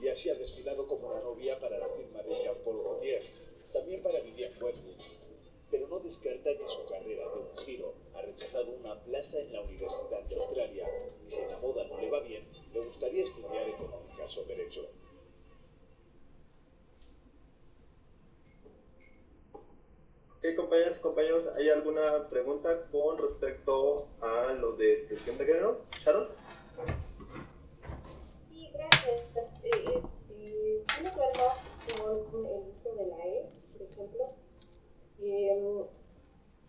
Y así ha desfilado como una novia para la firma de Jean-Paul Gaultier, también para Vivienne Westwood. Pero no descarta que su carrera dé un giro. Ha rechazado una plaza en la Universidad de Australia y si en la moda no le va bien, le gustaría estudiar económicas o derecho. Ok, compañeras y compañeros, ¿hay alguna pregunta con respecto a lo de expresión de género? ¿Sharon? Sí, gracias. Tiene que ver más con el uso de la E, por ejemplo.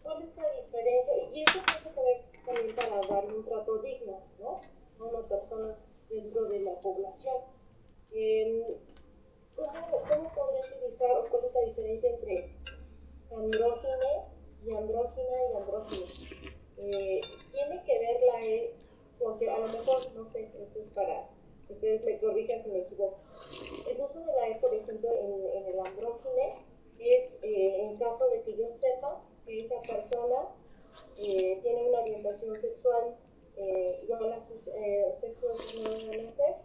¿Cuál es la diferencia? Y eso tiene que ver también para darle un trato digno, ¿no? A una persona dentro de la población. ¿Cómo podría utilizar o cuál es la diferencia entre andrógine y andrógina y andrógino? Tiene que ver la E, porque a lo mejor, no sé, esto es para que ustedes me corrijan si me equivoco. El uso de la E, por ejemplo, en el andrógine es en caso de que yo sepa que esa persona tiene una orientación sexual igual a su sexo de nacer,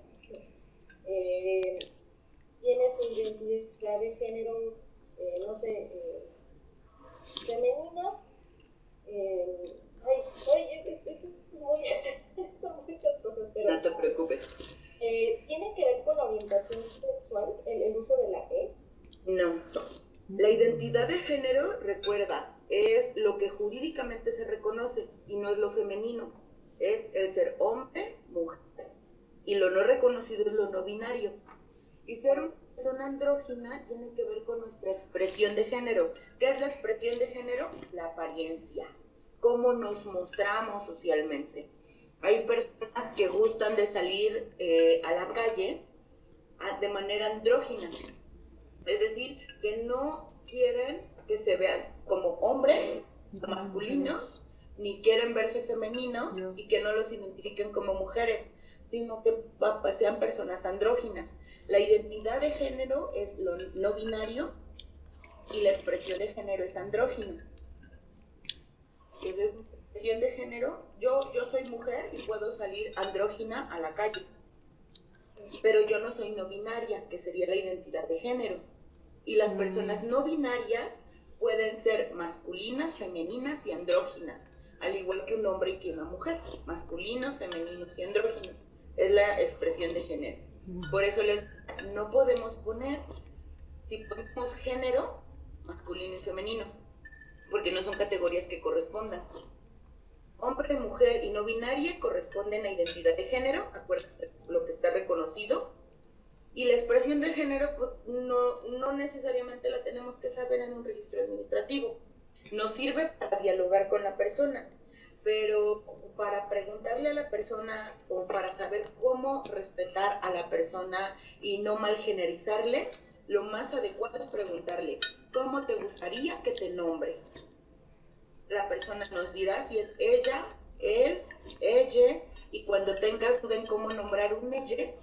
tiene su identidad de género, no sé, femenina. Esto es muy, son muchas cosas, pero No te preocupes. ¿tiene que ver con la orientación sexual el uso de la E? No, identidad de género, recuerda, es lo que jurídicamente se reconoce y no es lo femenino. Es el ser hombre, mujer. Y lo no reconocido es lo no binario. Y ser una persona andrógina tiene que ver con nuestra expresión de género. ¿Qué es la expresión de género? La apariencia. Cómo nos mostramos socialmente. Hay personas que gustan de salir a la calle de manera andrógina. Es decir, que no quieren que se vean como hombres masculinos, ni quieren verse femeninos y que no los identifiquen como mujeres, sino que sean personas andróginas. La identidad de género es lo no binario y la expresión de género es andrógina. Entonces, la expresión de género, yo soy mujer y puedo salir andrógina a la calle, pero yo no soy no binaria, que sería la identidad de género. Y las personas no binarias pueden ser masculinas, femeninas y andróginas, al igual que un hombre y que una mujer, masculinos, femeninos y andróginos. Es la expresión de género. Por eso no podemos poner, si ponemos género, masculino y femenino, porque no son categorías que correspondan. Hombre, mujer y no binaria corresponden a identidad de género, acuérdate lo que está reconocido. Y la expresión de género pues, no necesariamente la tenemos que saber en un registro administrativo. Nos sirve para dialogar con la persona, pero para preguntarle a la persona o para saber cómo respetar a la persona y no mal generalizarle, lo más adecuado es preguntarle, ¿cómo te gustaría que te nombre? La persona nos dirá si es ella, él, ella, y cuando tengas duda en cómo nombrar un ella,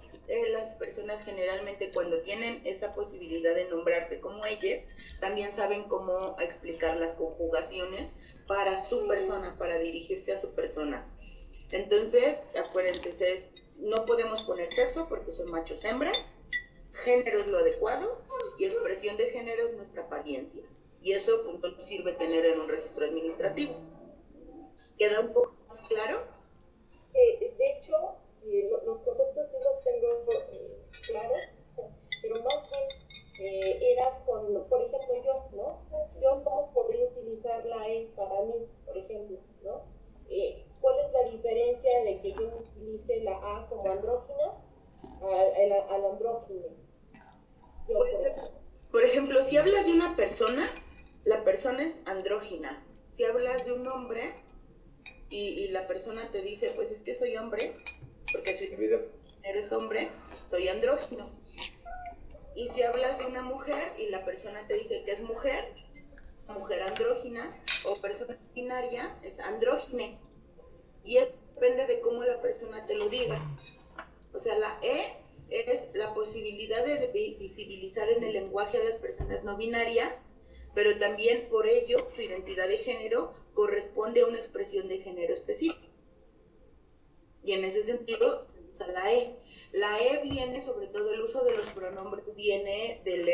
las personas generalmente cuando tienen esa posibilidad de nombrarse como ellas, también saben cómo explicar las conjugaciones para su persona, para dirigirse a su persona. Entonces, acuérdense, no podemos poner sexo porque son machos hembras, género es lo adecuado y expresión de género es nuestra apariencia. Y eso pues, no nos sirve tener en un registro administrativo. ¿Queda un poco más claro? De hecho, los conceptos sí los tengo claros, pero más bien era con, por ejemplo, yo, ¿no? Yo cómo podría utilizar la E para mí, por ejemplo, ¿no? ¿Cuál es la diferencia de que yo utilice la A como andrógina al andrógino? Por ejemplo, si hablas de una persona, la persona es andrógina. Si hablas de un hombre y la persona te dice, pues es que soy hombre, porque si eres hombre, soy andrógino. Y si hablas de una mujer y la persona te dice que es mujer andrógina o persona binaria, es andrógine. Y eso depende de cómo la persona te lo diga. O sea, la E es la posibilidad de visibilizar en el lenguaje a las personas no binarias, pero también por ello su identidad de género corresponde a una expresión de género específica. Y en ese sentido se usa la E. La E viene, sobre todo el uso de los pronombres, viene del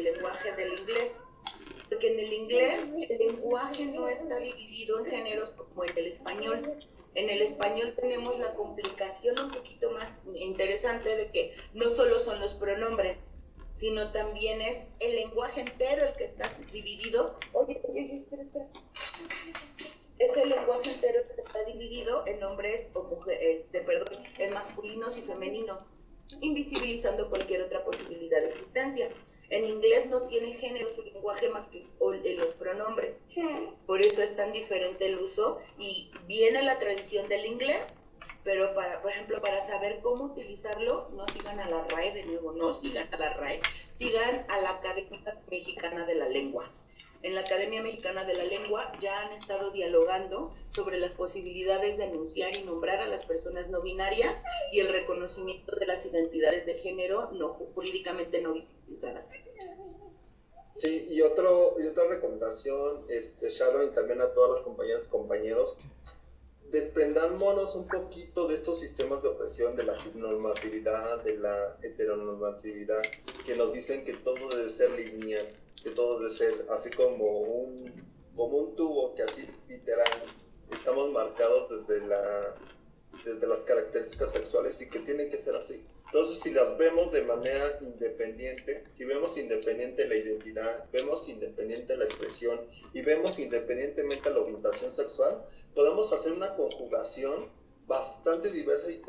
lenguaje del inglés. Porque en el inglés el lenguaje no está dividido en géneros como en el español. En el español tenemos la complicación un poquito más interesante de que no solo son los pronombres, sino también es el lenguaje entero el que está dividido. Oye, espera. Es el lenguaje entero que está dividido en hombres o mujeres, en masculinos y femeninos, invisibilizando cualquier otra posibilidad de existencia. En inglés no tiene género su lenguaje más que los pronombres. Por eso es tan diferente el uso y viene la tradición del inglés, pero por ejemplo, para saber cómo utilizarlo, no sigan a la RAE de nuevo, no sigan a la RAE, sigan a la Academia Mexicana de la Lengua. En la Academia Mexicana de la Lengua ya han estado dialogando sobre las posibilidades de enunciar y nombrar a las personas no binarias y el reconocimiento de las identidades de género jurídicamente no visibilizadas. Sí, y otra recomendación, Sharon, y también a todas las compañeras y compañeros, desprendámonos un poquito de estos sistemas de opresión, de la cisnormatividad, de la heteronormatividad, que nos dicen que todo debe ser lineal, que todo debe ser así como un tubo, que así literal estamos marcados desde las características sexuales y que tiene que ser así. Entonces, si las vemos de manera independiente, si vemos independiente la identidad, vemos independiente la expresión y vemos independientemente la orientación sexual, podemos hacer una conjugación bastante diversa y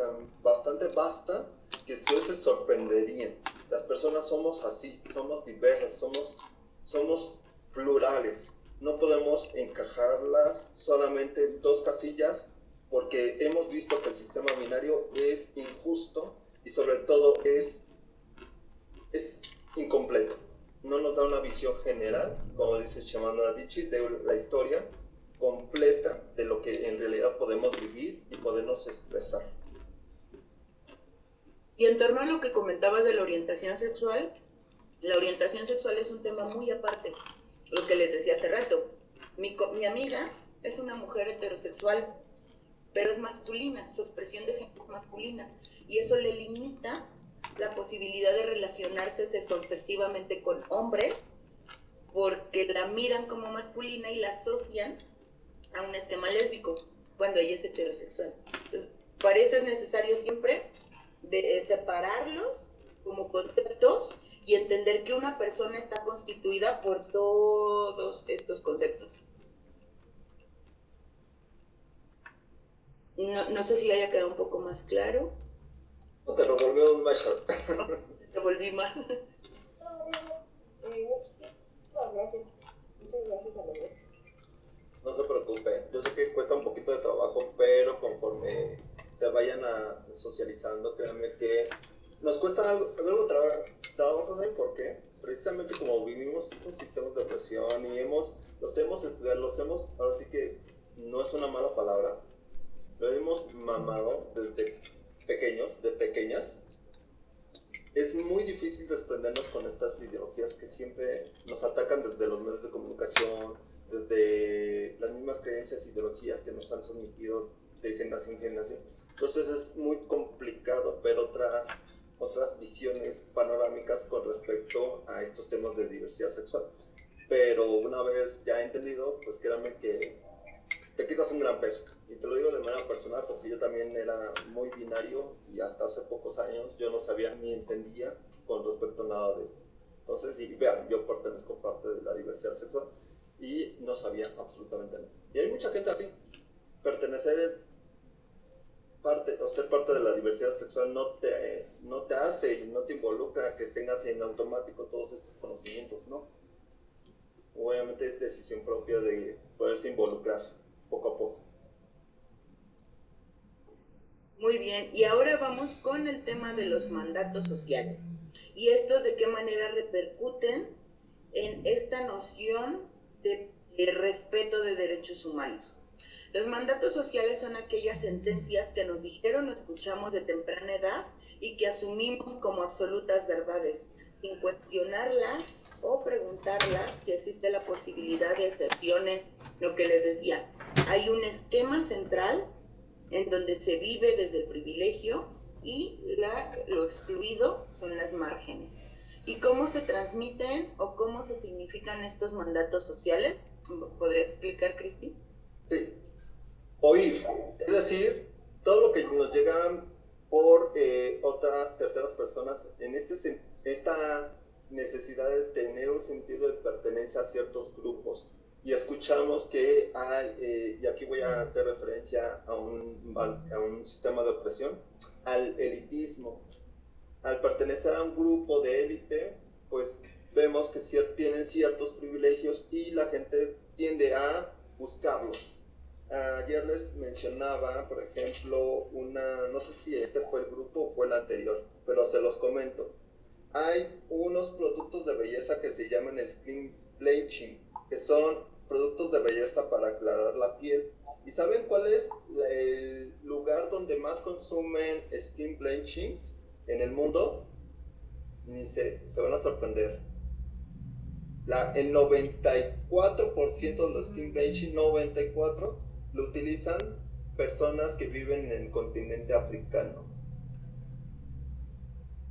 bastante vasta que ustedes se sorprenderían. Las personas somos así, somos diversas, somos plurales. No podemos encajarlas solamente en dos casillas porque hemos visto que el sistema binario es injusto y sobre todo es incompleto. No nos da una visión general, como dice Chimamanda Adichie, de la historia completa de lo que en realidad podemos vivir y podernos expresar. Y en torno a lo que comentabas de la orientación sexual es un tema muy aparte, lo que les decía hace rato. Mi amiga es una mujer heterosexual, pero es masculina, su expresión de género es masculina, y eso le limita la posibilidad de relacionarse sexoafectivamente con hombres, porque la miran como masculina y la asocian a un esquema lésbico, cuando ella es heterosexual. Entonces, para eso es necesario siempre separarlos como conceptos y entender que una persona está constituida por todos estos conceptos. No sé si haya quedado un poco más claro. No te lo volvió un mayor. Te volví mal. Muchas gracias. Muchas gracias a los dos. No se preocupe, yo sé que cuesta un poquito de trabajo, pero conforme se vayan socializando, créanme que nos cuesta algo trabajo, ¿saben por qué? Precisamente como vivimos estos sistemas de opresión y los hemos estudiado, ahora sí que no es una mala palabra, lo hemos mamado desde pequeños, de pequeñas. Es muy difícil desprendernos con estas ideologías que siempre nos atacan desde los medios de comunicación, desde las mismas creencias e ideologías que nos han transmitido de generación en generación. Entonces es muy complicado ver otras visiones panorámicas con respecto a estos temas de diversidad sexual. Pero una vez ya entendido, pues créanme que te quitas un gran peso. Y te lo digo de manera personal porque yo también era muy binario y hasta hace pocos años yo no sabía ni entendía con respecto a nada de esto. Entonces, y vean, yo pertenezco a parte de la diversidad sexual y no sabía absolutamente nada. Y hay mucha gente así. Pertenecer parte o ser parte de la diversidad sexual no te hace y no te involucra que tengas en automático todos estos conocimientos, ¿no? Obviamente es decisión propia de poderse involucrar poco a poco. Muy bien, y ahora vamos con el tema de los mandatos sociales. ¿Y estos de qué manera repercuten en esta noción de respeto de derechos humanos? Los mandatos sociales son aquellas sentencias que nos dijeron o escuchamos de temprana edad y que asumimos como absolutas verdades, sin cuestionarlas o preguntarlas si existe la posibilidad de excepciones. Lo que les decía, hay un esquema central en donde se vive desde el privilegio y lo excluido son las márgenes. ¿Y cómo se transmiten o cómo se significan estos mandatos sociales? ¿Podría explicar, Cristi? Sí. Oír, es decir, todo lo que nos llega por otras terceras personas en esta necesidad de tener un sentido de pertenencia a ciertos grupos. Y escuchamos que hay, y aquí voy a hacer referencia a un sistema de opresión, al elitismo. Al pertenecer a un grupo de élite, pues vemos que tienen ciertos privilegios y la gente tiende a buscarlos. Ayer les mencionaba, por ejemplo, no sé si este fue el grupo o fue el anterior, pero se los comento. Hay unos productos de belleza que se llaman skin bleaching, que son productos de belleza para aclarar la piel. ¿Y saben cuál es el lugar donde más consumen skin bleaching en el mundo? Ni se van a sorprender. El 94% de los skin bleaching, 94%, lo utilizan personas que viven en el continente africano.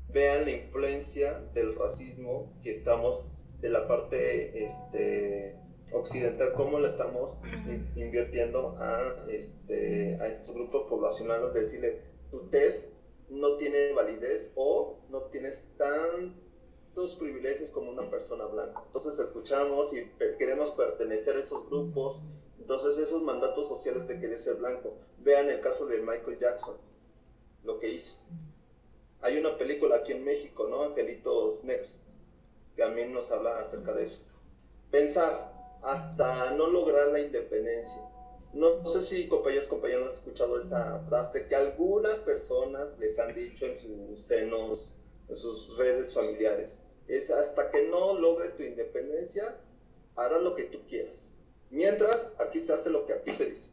Vean la influencia del racismo que estamos de la parte occidental, cómo la estamos invirtiendo a estos grupos poblacionales, de decirle, tu tez no tiene validez o no tienes tantos privilegios como una persona blanca. Entonces escuchamos y queremos pertenecer a esos grupos, entonces esos mandatos sociales de querer ser blanco. Vean el caso de Michael Jackson, lo que hizo. Hay una película aquí en México, ¿no? Angelitos Negros, que también nos habla acerca de eso. Pensar hasta no lograr la independencia. No sé si compañeros han escuchado esa frase que algunas personas les han dicho en sus senos, en sus redes familiares. Es hasta que no logres tu independencia, harás lo que tú quieras. Mientras, aquí se hace lo que aquí se dice.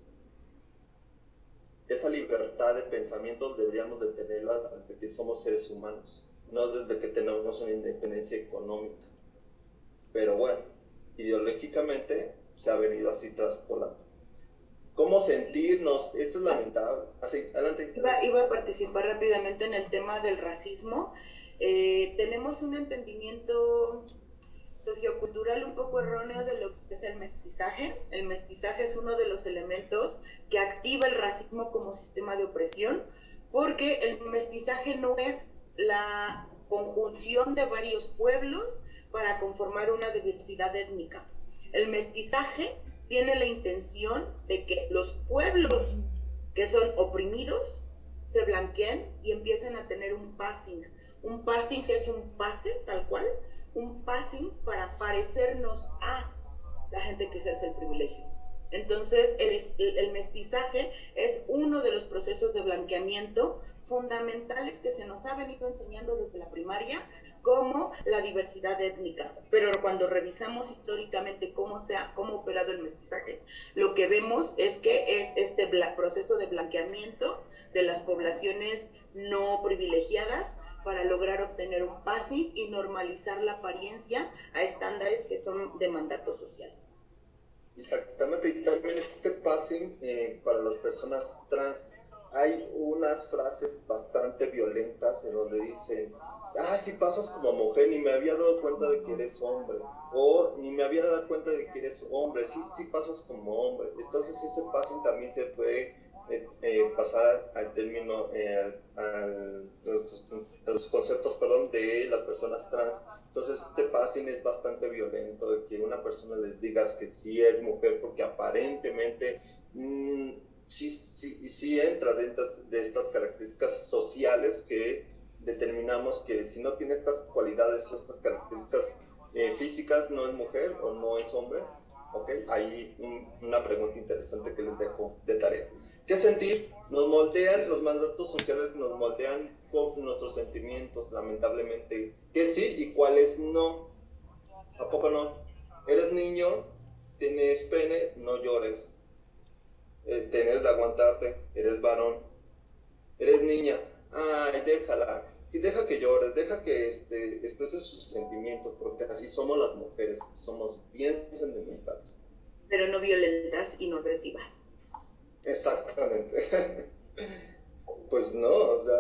Esa libertad de pensamiento deberíamos de tenerla desde que somos seres humanos, no desde que tenemos una independencia económica. Pero bueno, ideológicamente se ha venido así traspolando. ¿Cómo sentirnos? Eso es lamentable. Así, adelante. Iba a participar rápidamente en el tema del racismo. Tenemos un entendimiento sociocultural un poco erróneo de lo que es el mestizaje. El mestizaje es uno de los elementos que activa el racismo como sistema de opresión, porque el mestizaje no es la conjunción de varios pueblos para conformar una diversidad étnica. El mestizaje tiene la intención de que los pueblos que son oprimidos se blanqueen y empiecen a tener un passing. Un passing es un pase, tal cual, un passing para parecernos a la gente que ejerce el privilegio. Entonces, el mestizaje es uno de los procesos de blanqueamiento fundamentales que se nos ha venido enseñando desde la primaria, como la diversidad étnica. Pero cuando revisamos históricamente cómo ha operado el mestizaje, lo que vemos es que es este proceso de blanqueamiento de las poblaciones no privilegiadas para lograr obtener un passing y normalizar la apariencia a estándares que son de mandato social. Exactamente, y también este passing para las personas trans. Hay unas frases bastante violentas en donde dicen: si pasas como mujer, ni me había dado cuenta de que eres hombre, o ni me había dado cuenta de que eres hombre, sí pasas como hombre. Entonces ese passing también se puede pasar al término, a los conceptos, de las personas trans. Entonces este passing es bastante violento, de que una persona les diga que sí es mujer, porque aparentemente sí entra dentro de estas características sociales que determinamos que si no tiene estas cualidades o estas características físicas, no es mujer o no es hombre. ¿Okay? Ahí una pregunta interesante que les dejo de tarea. ¿Qué sentir? Nos moldean, los mandatos sociales nos moldean con nuestros sentimientos, lamentablemente. ¿Qué sí y cuáles no? ¿A poco no? Eres niño, tienes pene, no llores. Tienes de aguantarte, eres varón. Eres niña, déjala. Y deja que llores, deja que exprese sus sentimientos, porque así somos las mujeres, somos bien sentimentales. Pero no violentas y no agresivas. Exactamente. Pues no, o sea,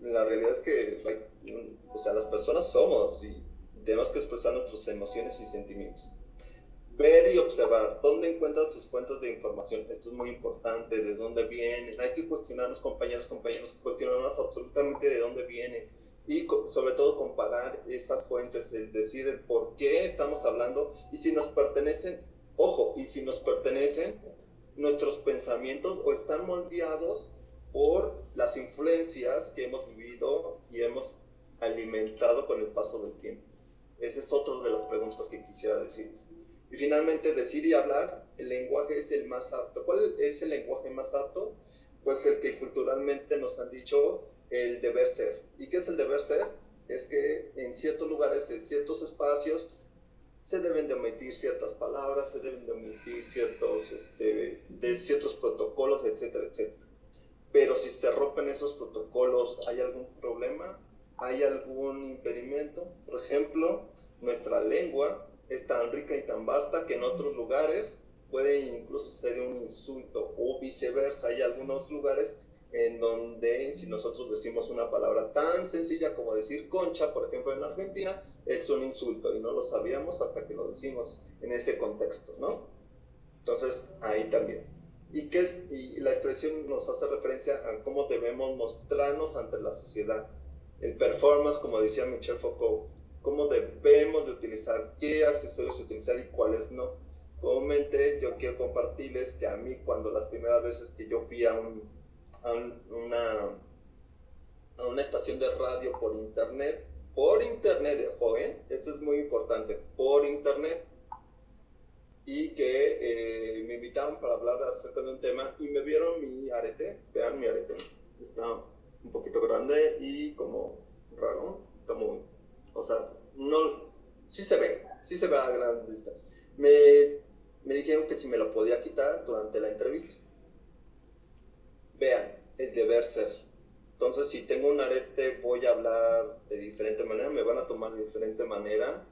la realidad es que las personas somos y tenemos que expresar nuestras emociones y sentimientos. Ver y observar, ¿dónde encuentras tus fuentes de información? Esto es muy importante, ¿de dónde vienen? Hay que cuestionarnos, compañeros, cuestionarnos absolutamente de dónde vienen y sobre todo comparar esas fuentes, es decir, el por qué estamos hablando y si nos pertenecen, y si nos pertenecen nuestros pensamientos o están moldeados por las influencias que hemos vivido y hemos alimentado con el paso del tiempo. Esa es otra de las preguntas que quisiera decirles. Y finalmente, decir y hablar, el lenguaje es el más apto. ¿Cuál es el lenguaje más apto? Pues el que culturalmente nos han dicho, el deber ser. ¿Y qué es el deber ser? Es que en ciertos lugares, en ciertos espacios, se deben de omitir ciertas palabras, se deben de omitir ciertos protocolos, etcétera, etcétera. Pero si se rompen esos protocolos, ¿hay algún problema? ¿Hay algún impedimento? Por ejemplo, nuestra lengua es tan rica y tan vasta que en otros lugares puede incluso ser un insulto o viceversa. Hay algunos lugares en donde si nosotros decimos una palabra tan sencilla como decir concha, por ejemplo en Argentina, es un insulto y no lo sabíamos hasta que lo decimos en ese contexto, ¿no? Entonces ahí también. y la expresión nos hace referencia a cómo debemos mostrarnos ante la sociedad. El performance, como decía Michel Foucault, cómo debemos de utilizar, qué accesorios utilizar y cuáles no. Comúnmente yo quiero compartirles que a mí, cuando las primeras veces que yo fui a una estación de radio por internet, ojo, esto es muy importante, por internet, y que me invitaban para hablar acerca de un tema y me vieron mi arete, vean mi arete, está un poquito grande y como raro, está muy, o sea, no, sí se ve a grandes distancias. Me dijeron que si me lo podía quitar durante la entrevista. Vean, el deber ser. Entonces, si tengo un arete, voy a hablar de diferente manera, me van a tomar de diferente manera,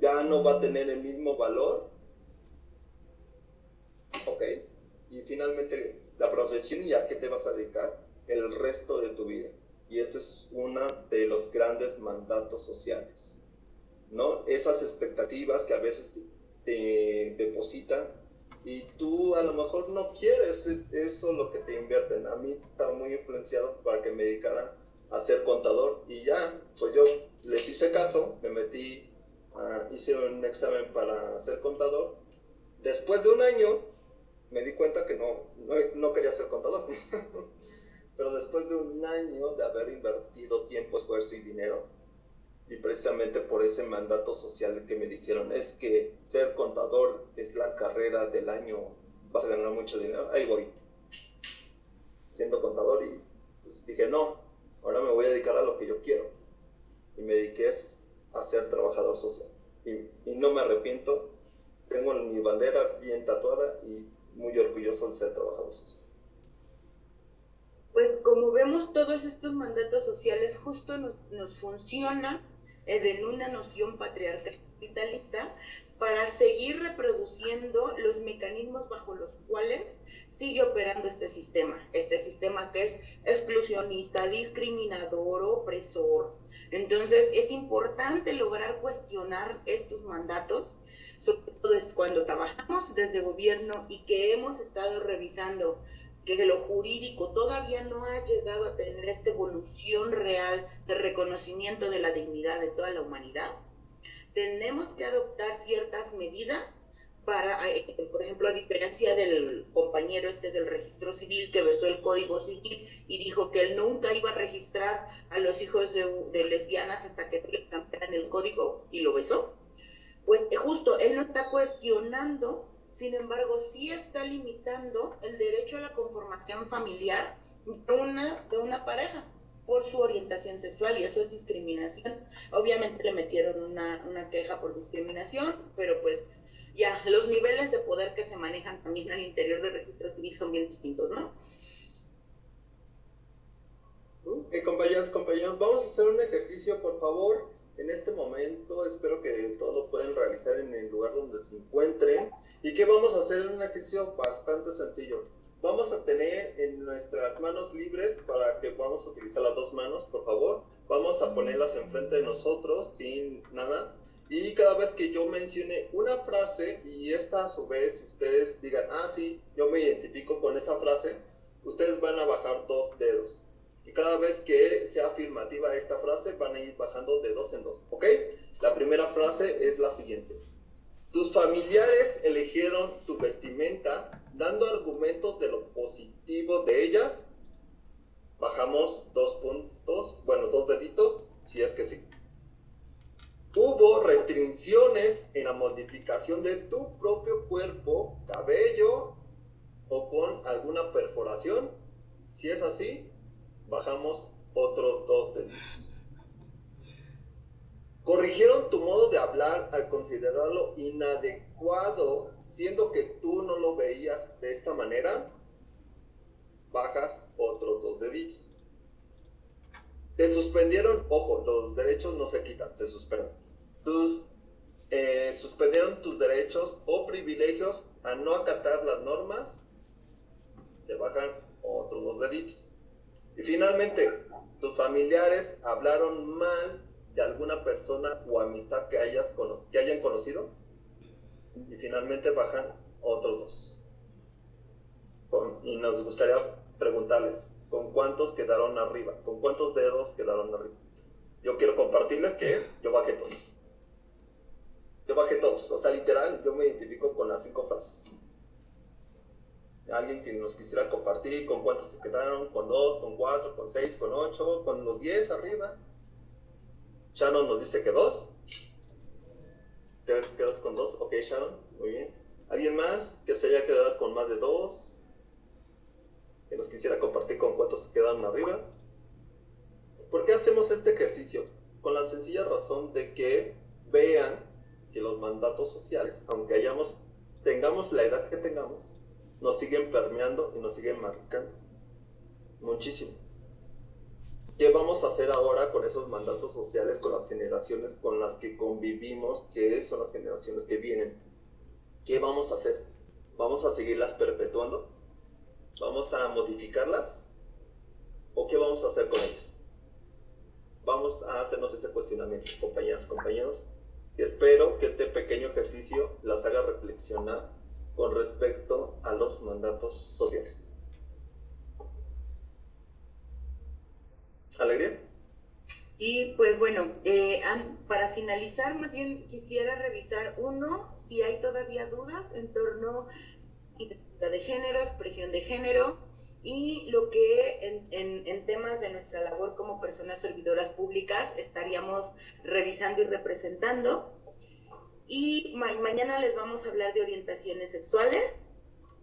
ya no va a tener el mismo valor. Ok, y finalmente, la profesión y a qué te vas a dedicar el resto de tu vida. Y ese es uno de los grandes mandatos sociales, ¿no? Esas expectativas que a veces te depositan y tú a lo mejor no quieres eso, lo que te invierten. A mí estaba muy influenciado para que me dedicara a ser contador y ya, pues yo les hice caso, me metí, hice un examen para ser contador. Después de un año me di cuenta que no quería ser contador. Pero después de un año de haber invertido tiempo, esfuerzo y dinero, y precisamente por ese mandato social que me dijeron, es que ser contador es la carrera del año, vas a ganar mucho dinero, ahí voy, siendo contador, y pues dije, no, ahora me voy a dedicar a lo que yo quiero, y me dediqué a ser trabajador social, y no me arrepiento, tengo mi bandera bien tatuada, y muy orgulloso de ser trabajador social. Pues como vemos, todos estos mandatos sociales justo nos funcionan desde una noción patriarcal capitalista para seguir reproduciendo los mecanismos bajo los cuales sigue operando este sistema que es exclusionista, discriminador, opresor. Entonces es importante lograr cuestionar estos mandatos, sobre todo es cuando trabajamos desde gobierno y que hemos estado revisando que lo jurídico todavía no ha llegado a tener esta evolución real de reconocimiento de la dignidad de toda la humanidad. Tenemos que adoptar ciertas medidas para, por ejemplo, a diferencia del compañero del registro civil que besó el Código Civil y dijo que él nunca iba a registrar a los hijos de lesbianas hasta que no les cambiaran el código y lo besó, pues justo él no está cuestionando. Sin embargo, sí está limitando el derecho a la conformación familiar de una pareja por su orientación sexual, y esto es discriminación. Obviamente le metieron una queja por discriminación, pero pues ya los niveles de poder que se manejan también al interior del registro civil son bien distintos, ¿no? Compañeros, vamos a hacer un ejercicio, por favor. En este momento espero que todos lo puedan realizar en el lugar donde se encuentren. ¿Y qué vamos a hacer? Un ejercicio bastante sencillo. Vamos a tener en nuestras manos libres para que vamos a utilizar las dos manos, por favor. Vamos a ponerlas enfrente de nosotros sin nada. Y cada vez que yo mencione una frase y esta a su vez ustedes digan, sí, yo me identifico con esa frase, ustedes van a bajar 2 dedos. Y cada vez que sea afirmativa esta frase, van a ir bajando de 2 en 2, ¿ok? La primera frase es la siguiente. Tus familiares eligieron tu vestimenta dando argumentos de lo positivo de ellas. Bajamos 2 puntos, 2 deditos, si es que sí. Hubo restricciones en la modificación de tu propio cuerpo, cabello o con alguna perforación. Si es así, bajamos otros 2 deditos. Corrigieron tu modo de hablar al considerarlo inadecuado, siendo que tú no lo veías de esta manera. Bajas otros 2 deditos. Te suspendieron, ojo, los derechos no se quitan, se suspenden. Suspendieron tus derechos o privilegios a no acatar las normas. Te bajan otros 2 deditos. Y finalmente, tus familiares hablaron mal de alguna persona o amistad que hayan conocido. Y finalmente bajan otros 2. Y nos gustaría preguntarles, ¿con cuántos quedaron arriba? ¿Con cuántos dedos quedaron arriba? Yo quiero compartirles que yo bajé todos. Yo bajé todos, o sea, literal, yo me identifico con las 5 frases. Alguien que nos quisiera compartir con cuántos se quedaron, con 2, con 4, con 6, con 8, con los 10 arriba. Shannon nos dice que 2. ¿Te quedas con 2? Ok, Shannon, muy bien. ¿Alguien más que se haya quedado con más de 2? Que nos quisiera compartir con cuántos se quedaron arriba. ¿Por qué hacemos este ejercicio? Con la sencilla razón de que vean que los mandatos sociales, aunque tengamos la edad que tengamos, nos siguen permeando y nos siguen marcando muchísimo. ¿Qué vamos a hacer ahora con esos mandatos sociales, con las generaciones con las que convivimos, que son las generaciones que vienen? ¿Qué vamos a hacer? ¿Vamos a seguirlas perpetuando? ¿Vamos a modificarlas? ¿O qué vamos a hacer con ellas? Vamos a hacernos ese cuestionamiento, compañeras, compañeros. Espero que este pequeño ejercicio las haga reflexionar con respecto a los mandatos sociales. ¿Alegría? Y pues bueno, para finalizar, más bien quisiera revisar si hay todavía dudas en torno a identidad de género, expresión de género, y lo que en temas de nuestra labor como personas servidoras públicas estaríamos revisando y representando. Y mañana les vamos a hablar de orientaciones sexuales,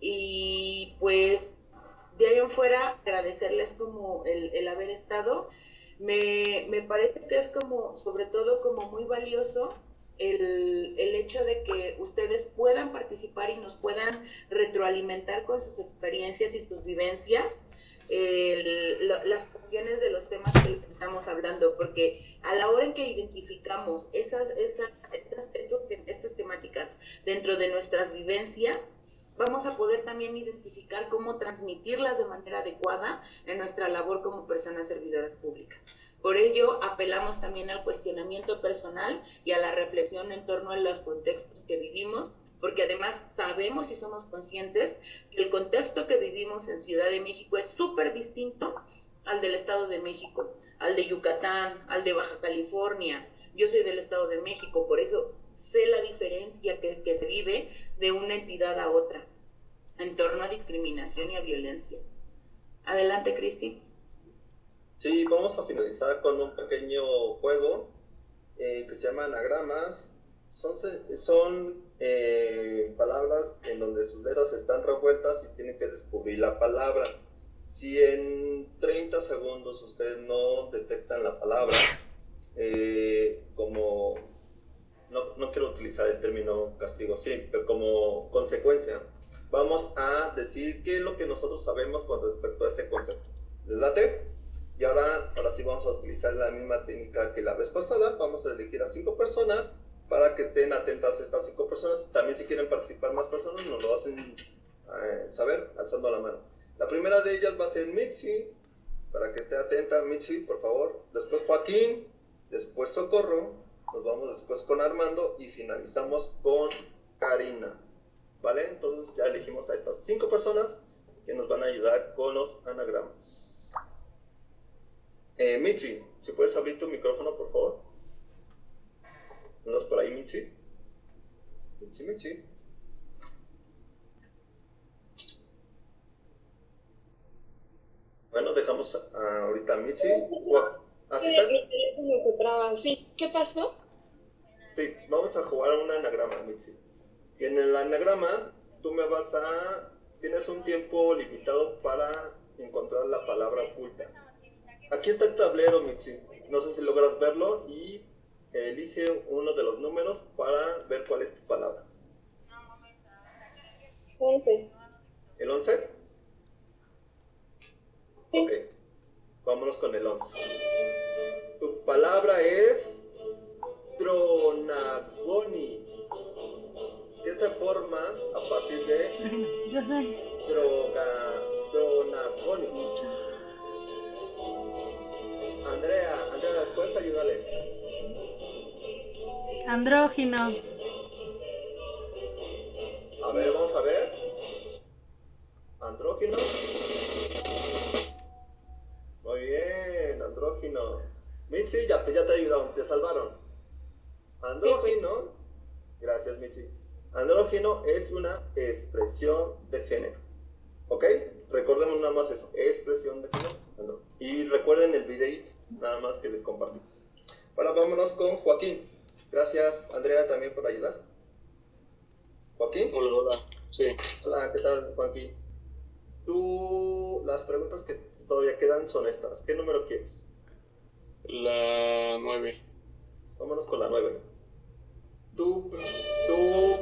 y pues de ahí en fuera agradecerles como el haber estado. Me parece que es como, sobre todo, como muy valioso el hecho de que ustedes puedan participar y nos puedan retroalimentar con sus experiencias y sus vivencias las cuestiones de los temas que estamos hablando, porque a la hora en que identificamos estas temáticas dentro de nuestras vivencias, vamos a poder también identificar cómo transmitirlas de manera adecuada en nuestra labor como personas servidoras públicas. Por ello, apelamos también al cuestionamiento personal y a la reflexión en torno a los contextos que vivimos, porque además sabemos y somos conscientes que el contexto que vivimos en Ciudad de México es súper distinto al del Estado de México, al de Yucatán, al de Baja California. Yo soy del Estado de México, por eso sé la diferencia que se vive de una entidad a otra en torno a discriminación y a violencias. Adelante, Cristi. Sí, vamos a finalizar con un pequeño juego que se llama anagramas. Son palabras en donde sus letras están revueltas y tienen que descubrir la palabra. Si en 30 segundos ustedes no detectan la palabra, como no quiero utilizar el término castigo, sí, pero como consecuencia, vamos a decir qué es lo que nosotros sabemos con respecto a ese concepto. ¿Les late? Y ahora sí vamos a utilizar la misma técnica que la vez pasada. Vamos a elegir a 5 personas para que estén atentas a estas 5 personas. También si quieren participar más personas, nos lo hacen saber alzando la mano. La primera de ellas va a ser Mitzi, para que esté atenta. Mitzi, por favor. Después Joaquín, después Socorro, nos vamos después con Armando y finalizamos con Karina. ¿Vale? Entonces ya elegimos a estas 5 personas que nos van a ayudar con los anagramas. Mitzi, si puedes abrir tu micrófono, por favor. ¿Andas por ahí, Mitzi? Mitzi. Bueno, dejamos ahorita a Mitzi. ¿Así estás? Mi teléfono se traba, sí. ¿Qué pasó? Sí, vamos a jugar a un anagrama, Mitzi. Y en el anagrama, tienes un tiempo limitado para encontrar la palabra oculta. Aquí está el tablero, Mitzi. No sé si logras verlo y elige uno de los números para ver cuál es tu palabra. 11. ¿El 11? Sí. Ok, vámonos con el 11. Tu palabra es Dronagoni, que se forma a partir de Yo sé. Dronagoni. Andrea, ¿puedes ayudarle? Andrógino. A ver, vamos a ver. Andrógino. andrógino. Muy bien, andrógino. Mitzi, ya te ayudaron, te salvaron. Andrógino, gracias Mitzi. Andrógino es una expresión de género. ¿Ok? Recordemos nada más eso, expresión de género. Y recuerden el videíto, nada más que les compartimos. Ahora vámonos con Joaquín. Gracias, Andrea, también por ayudar. ¿Joaquín? Hola, hola. Sí. Hola, ¿qué tal, Joaquín? Las preguntas que todavía quedan son estas. ¿Qué número quieres? La 9. Vámonos con la 9. Tu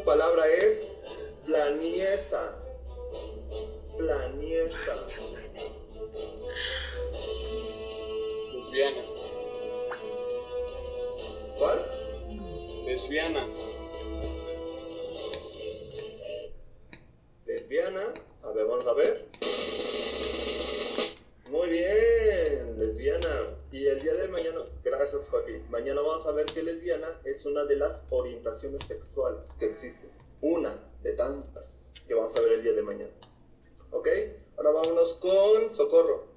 palabra es planiesa. Planiesa. Lesbiana. ¿Cuál? Lesbiana. Lesbiana. A ver, vamos a ver. Muy bien, lesbiana. Y el día de mañana, gracias Joaquín, mañana vamos a ver que lesbiana es una de las orientaciones sexuales que existen. Una de tantas que vamos a ver el día de mañana. ¿Ok? Ahora vámonos con Socorro.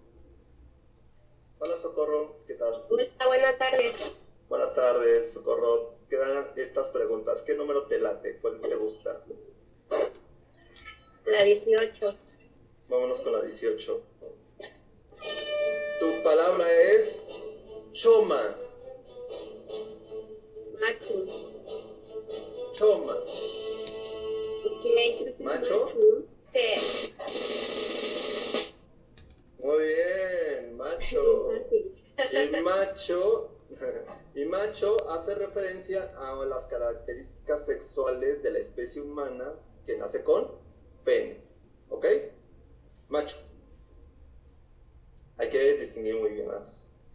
Hola Socorro, ¿qué tal? Hola, buenas tardes. Buenas tardes, Socorro. Quedan estas preguntas. ¿Qué número te late? ¿Cuál te gusta? La 18. Vámonos con la 18. Tu palabra es choma. Macho. Choma. Ok, creo que es ¿Macho? Sí. Muy bien, macho. Y macho hace referencia a las características sexuales de la especie humana que nace con pene. ¿Ok? Macho. Hay que distinguir muy bien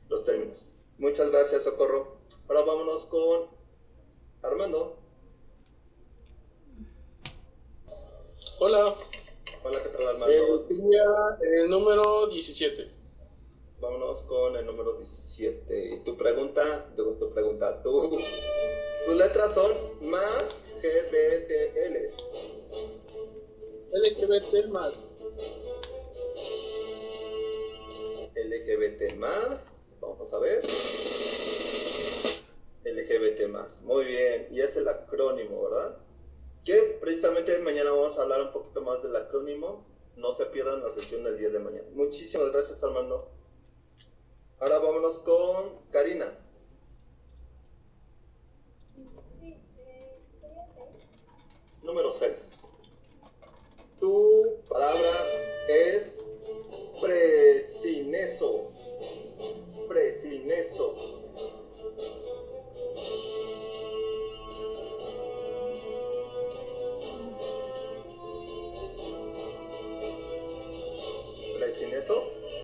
los términos. Muchas gracias, Socorro. Ahora vámonos con Armando. Hola. Hola, ¿qué tal, Armando? El número 17. Vámonos con el número 17. Y tu letras son más GBTL. LGBT más. LGBT más. Vamos a ver. LGBT más. Muy bien. Y es el acrónimo, ¿verdad? Que precisamente mañana vamos a hablar un poquito más del acrónimo. No se pierdan la sesión del día de mañana. Muchísimas gracias, Armando. Ahora vámonos con Karina. Número 6. Tu palabra es